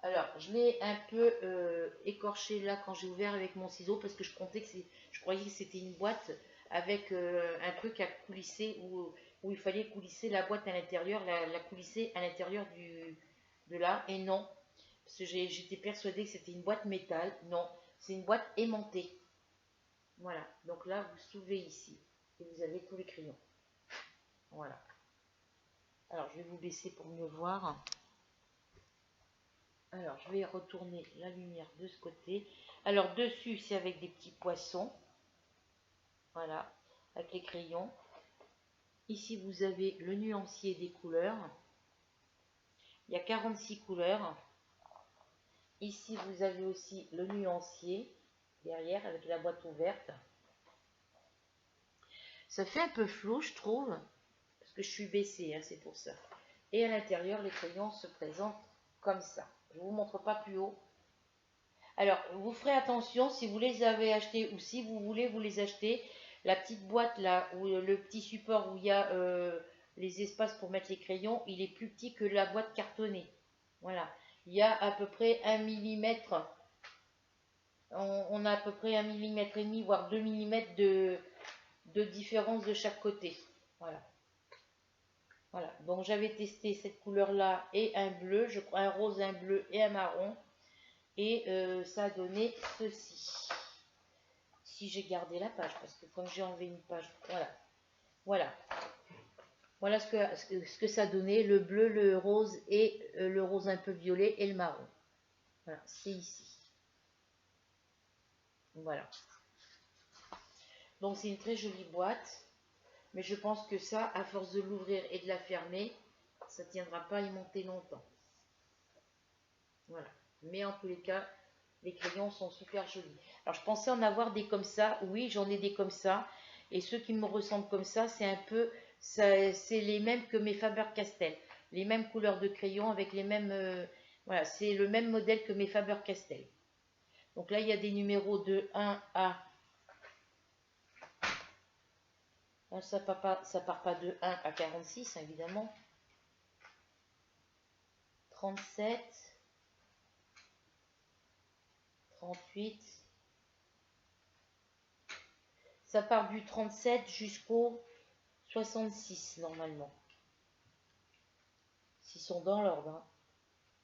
Alors, je l'ai un peu écorché là quand j'ai ouvert avec mon ciseau parce que je croyais que c'était une boîte avec un truc à coulisser où il fallait coulisser la boîte à l'intérieur, la coulisser à l'intérieur de là. Et non, parce que j'étais persuadée que c'était une boîte métal. Non, c'est une boîte aimantée. Voilà. Donc là, vous soulevez ici et vous avez tous les crayons. Voilà. Alors, je vais vous baisser pour mieux voir. Alors, je vais retourner la lumière de ce côté. Alors, dessus, c'est avec des petits poissons. Voilà, avec les crayons. Ici, vous avez le nuancier des couleurs. Il y a 46 couleurs. Ici, vous avez aussi le nuancier derrière avec la boîte ouverte. Ça fait un peu flou, je trouve, parce que je suis baissée, hein, c'est pour ça. Et à l'intérieur, les crayons se présentent comme ça. Je ne vous montre pas plus haut. Alors, vous ferez attention si vous les avez achetés ou si vous voulez vous les acheter. La petite boîte là, ou le petit support où il y a les espaces pour mettre les crayons, il est plus petit que la boîte cartonnée. Voilà. Il y a à peu près 1 millimètre. On a à peu près 1,5 mm, voire 2 mm de différence de chaque côté. Voilà. Voilà. Donc j'avais testé cette couleur-là et un bleu, je crois un rose, un bleu et un marron. Et ça a donné ceci. Si j'ai gardé la page, parce que comme j'ai enlevé une page, voilà. Voilà. Voilà ce que ça donnait, le bleu, le rose et le rose un peu violet et le marron. Voilà, c'est ici. Voilà. Donc c'est une très jolie boîte, mais je pense que ça, à force de l'ouvrir et de la fermer, ça ne tiendra pas à y monter longtemps. Voilà. Mais en tous les cas, les crayons sont super jolis. Alors je pensais en avoir des comme ça. Oui, j'en ai des comme ça. Et ceux qui me ressemblent comme ça, c'est un peu, c'est les mêmes que mes Faber-Castell. Les mêmes couleurs de crayons avec les mêmes, voilà, c'est le même modèle que mes Faber-Castell. Donc là, il y a des numéros de 1 à, là, ça part pas de 1 à 46, évidemment. 37, 38. Ça part du 37 jusqu'au 66 normalement. S'ils sont dans l'ordre. Hein.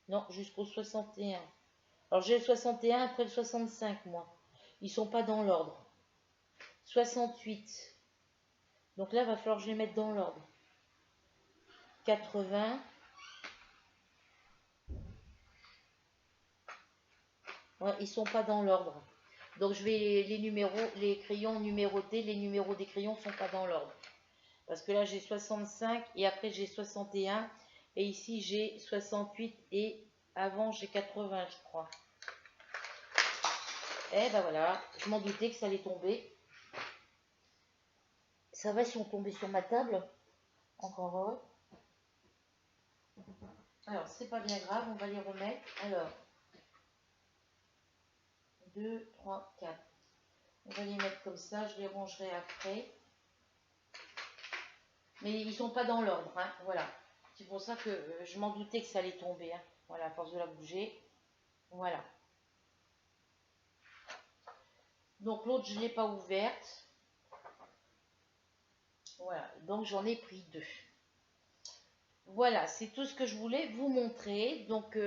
Non, jusqu'au 61. Alors j'ai le 61 après le 65 moi. Ils sont pas dans l'ordre. 68. Donc là, il va falloir que je les mette dans l'ordre. 80. Ouais, ils sont pas dans l'ordre. Donc je vais les numéros, les crayons numérotés, les numéros des crayons sont pas dans l'ordre. Parce que là j'ai 65 et après j'ai 61 et ici j'ai 68 et avant j'ai 80 je crois. Et ben voilà, je m'en doutais que ça allait tomber. Ça va si on tombait sur ma table. Encore heureux. Alors c'est pas bien grave, on va les remettre. Alors 2, 3, 4. On va les mettre comme ça, je les rangerai après. Mais ils sont pas dans l'ordre, hein, voilà. C'est pour ça que je m'en doutais que ça allait tomber. Hein. Voilà, à force de la bouger. Voilà. Donc l'autre, je ne l'ai pas ouverte. Voilà, donc j'en ai pris 2. Voilà, c'est tout ce que je voulais vous montrer. Donc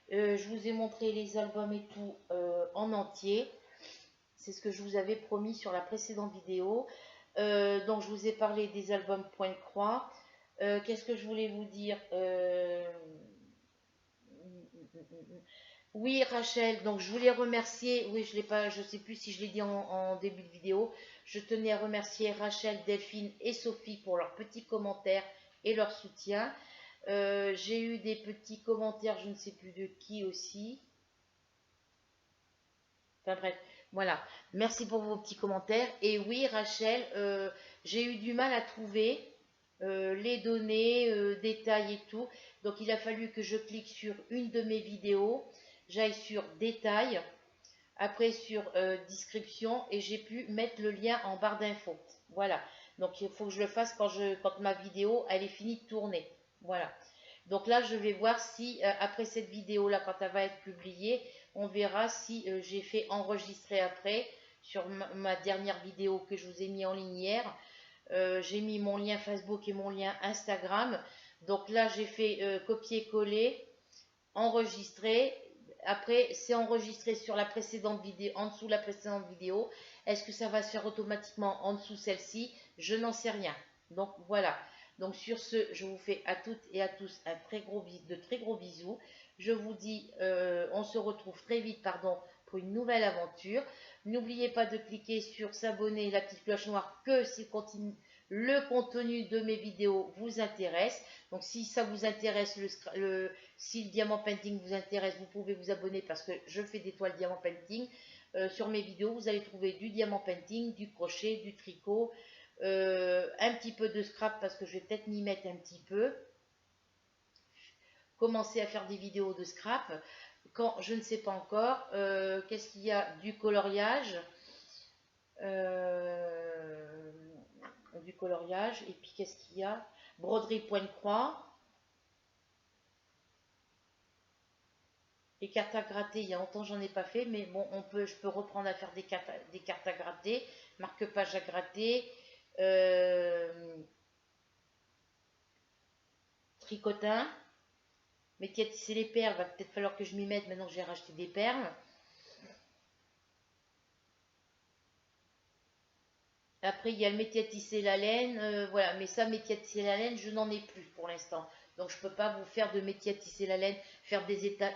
je vous ai montré les albums et tout en entier. C'est ce que je vous avais promis sur la précédente vidéo. Donc je vous ai parlé des albums Pointe-Croix. Qu'est-ce que je voulais vous dire Oui, Rachel, donc je voulais remercier, oui, je l'ai pas, je sais plus si je l'ai dit en début de vidéo, je tenais à remercier Rachel, Delphine et Sophie pour leurs petits commentaires et leur soutien. J'ai eu des petits commentaires, je ne sais plus de qui aussi. Enfin bref, voilà. Merci pour vos petits commentaires. Et oui, Rachel, j'ai eu du mal à trouver les données, détails et tout. Donc il a fallu que je clique sur une de mes vidéos, j'aille sur détails, après sur description et j'ai pu mettre le lien en barre d'infos. Voilà. Donc il faut que je le fasse quand ma vidéo elle est finie de tourner. Voilà. Donc là, je vais voir si, après cette vidéo-là, quand elle va être publiée, on verra si j'ai fait enregistrer après sur ma dernière vidéo que je vous ai mis en ligne hier. J'ai mis mon lien Facebook et mon lien Instagram. Donc là, j'ai fait copier-coller, enregistrer. Après, c'est enregistré sur la précédente vidéo, en dessous de la précédente vidéo. Est-ce que ça va se faire automatiquement en dessous celle-ci? Je n'en sais rien. Donc voilà. Donc sur ce, je vous fais à toutes et à tous de très gros bisous. Je vous dis, on se retrouve très vite, pardon, pour une nouvelle aventure. N'oubliez pas de cliquer sur s'abonner, la petite cloche noire, que si le contenu de mes vidéos vous intéresse. Donc si ça vous intéresse, si le diamant painting vous intéresse, vous pouvez vous abonner parce que je fais des toiles diamant painting. Sur mes vidéos, vous allez trouver du diamant painting, du crochet, du tricot, un petit peu de scrap parce que je vais peut-être m'y mettre un petit peu. Commencer à faire des vidéos de scrap. Quand je ne sais pas encore, qu'est-ce qu'il y a? Du coloriage. Du coloriage. Et puis qu'est-ce qu'il y a? Broderie point-croix. Les cartes à gratter, il y a longtemps j'en ai pas fait, mais bon, je peux reprendre à faire des cartes à gratter, marque-page à gratter, tricotin, métier à tisser les perles, va peut-être falloir que je m'y mette maintenant que j'ai racheté des perles. Après, il y a le métier à tisser la laine, voilà, mais ça, métier à tisser la laine, je n'en ai plus pour l'instant. Donc, je ne peux pas vous faire de métier à tisser la laine, faire des étapes,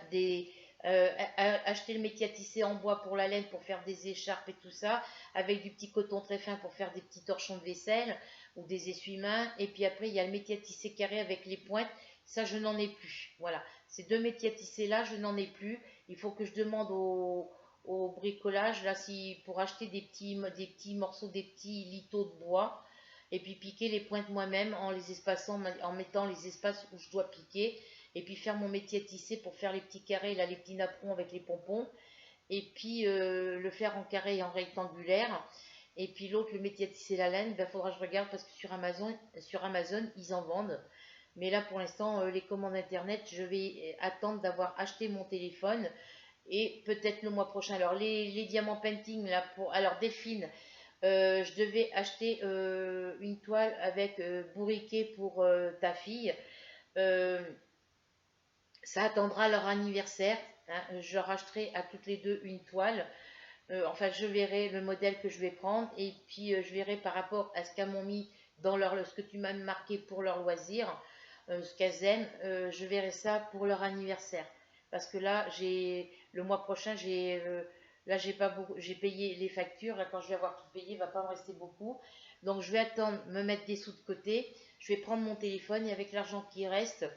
acheter le métier à tisser en bois pour la laine, pour faire des écharpes et tout ça, avec du petit coton très fin pour faire des petits torchons de vaisselle ou des essuie-mains. Et puis après, il y a le métier à tisser carré avec les pointes. Ça, je n'en ai plus. Voilà, ces deux métiers à tisser là, je n'en ai plus. Il faut que je demande au bricolage, là, si, pour acheter des petits morceaux, des petits liteaux de bois, et puis piquer les pointes moi-même en les espaçant, en mettant les espaces où je dois piquer, et puis faire mon métier à tisser pour faire les petits carrés, là, les petits napperons avec les pompons, et puis le faire en carré et en rectangulaire. Et puis l'autre, le métier à tisser la laine, il faudra que je regarde parce que sur Amazon, ils en vendent. Mais là, pour l'instant, les commandes internet, je vais attendre d'avoir acheté mon téléphone et peut-être le mois prochain. Alors les diamants painting là alors Delphine, je devais acheter une toile avec bourriquet pour ta fille. Euh, Ça attendra leur anniversaire, hein. Je leur acheterai à toutes les deux une toile. Enfin, je verrai le modèle que je vais prendre et puis je verrai par rapport à ce qu'elles m'ont mis dans ce que tu m'as marqué pour leur loisir, ce qu'elles aiment. Je verrai ça pour leur anniversaire. Parce que là, le mois prochain, là, j'ai pas beaucoup, j'ai payé les factures. Là, quand je vais avoir tout payé, il va pas me rester beaucoup. Donc, je vais attendre, me mettre des sous de côté. Je vais prendre mon téléphone et avec l'argent qui reste,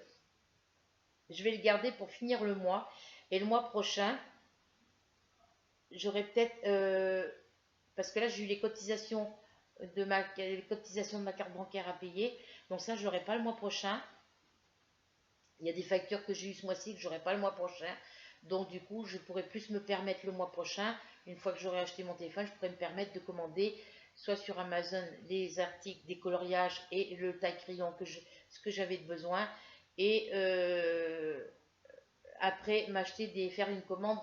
je vais le garder pour finir le mois. Et le mois prochain, j'aurai peut-être, parce que là j'ai eu les cotisations de ma carte bancaire à payer, donc ça je n'aurai pas le mois prochain. Il y a des factures que j'ai eu ce mois-ci que j'aurai pas le mois prochain, donc du coup je pourrai plus me permettre le mois prochain, une fois que j'aurai acheté mon téléphone, je pourrai me permettre de commander soit sur Amazon les articles, des coloriages et le taille crayon ce que j'avais besoin, et après faire une commande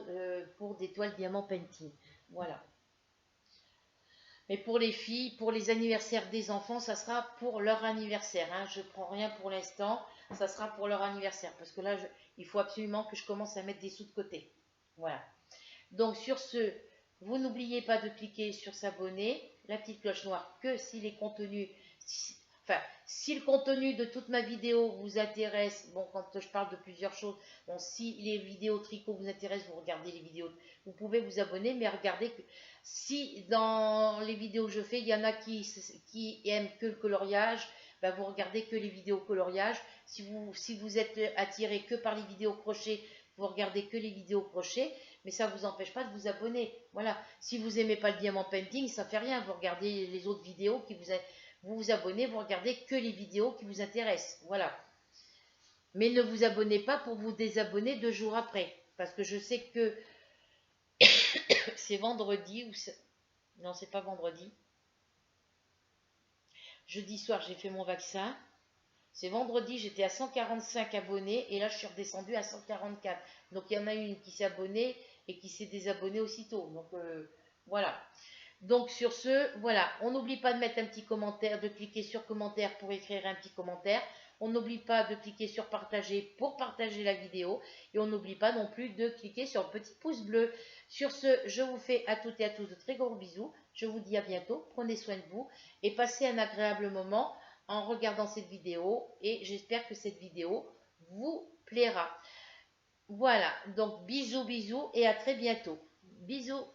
pour des toiles diamant painting. Voilà. Mais pour les filles, pour les anniversaires des enfants, ça sera pour leur anniversaire, hein. Je ne prends rien pour l'instant, ça sera pour leur anniversaire. Parce que là, il faut absolument que je commence à mettre des sous de côté. Voilà. Donc sur ce, vous n'oubliez pas de cliquer sur s'abonner, la petite cloche noire, que si les contenus... enfin, si le contenu de toute ma vidéo vous intéresse, bon, quand je parle de plusieurs choses, bon, si les vidéos tricot vous intéressent, vous regardez les vidéos, vous pouvez vous abonner, mais regardez que si dans les vidéos que je fais, il y en a qui aiment que le coloriage, ben vous regardez que les vidéos coloriage. Si vous êtes attiré que par les vidéos crochet, vous regardez que les vidéos crochet, mais ça ne vous empêche pas de vous abonner. Voilà. Si vous n'aimez pas le diamant painting, ça ne fait rien. Vous regardez les autres vidéos vous vous abonnez, vous regardez que les vidéos qui vous intéressent. Voilà. Mais ne vous abonnez pas pour vous désabonner 2 jours après. Parce que je sais que c'est vendredi ou non, c'est pas vendredi. Jeudi soir, j'ai fait mon vaccin. C'est vendredi, j'étais à 145 abonnés et là, je suis redescendue à 144. Donc, il y en a une qui s'est abonnée et qui s'est désabonnée aussitôt. Donc, voilà. Donc, sur ce, voilà. On n'oublie pas de mettre un petit commentaire, de cliquer sur commentaire pour écrire un petit commentaire. On n'oublie pas de cliquer sur partager pour partager la vidéo. Et on n'oublie pas non plus de cliquer sur le petit pouce bleu. Sur ce, je vous fais à toutes et à tous de très gros bisous. Je vous dis à bientôt. Prenez soin de vous et passez un agréable moment en regardant cette vidéo. Et j'espère que cette vidéo vous plaira. Voilà. Donc, bisous, bisous et à très bientôt. Bisous.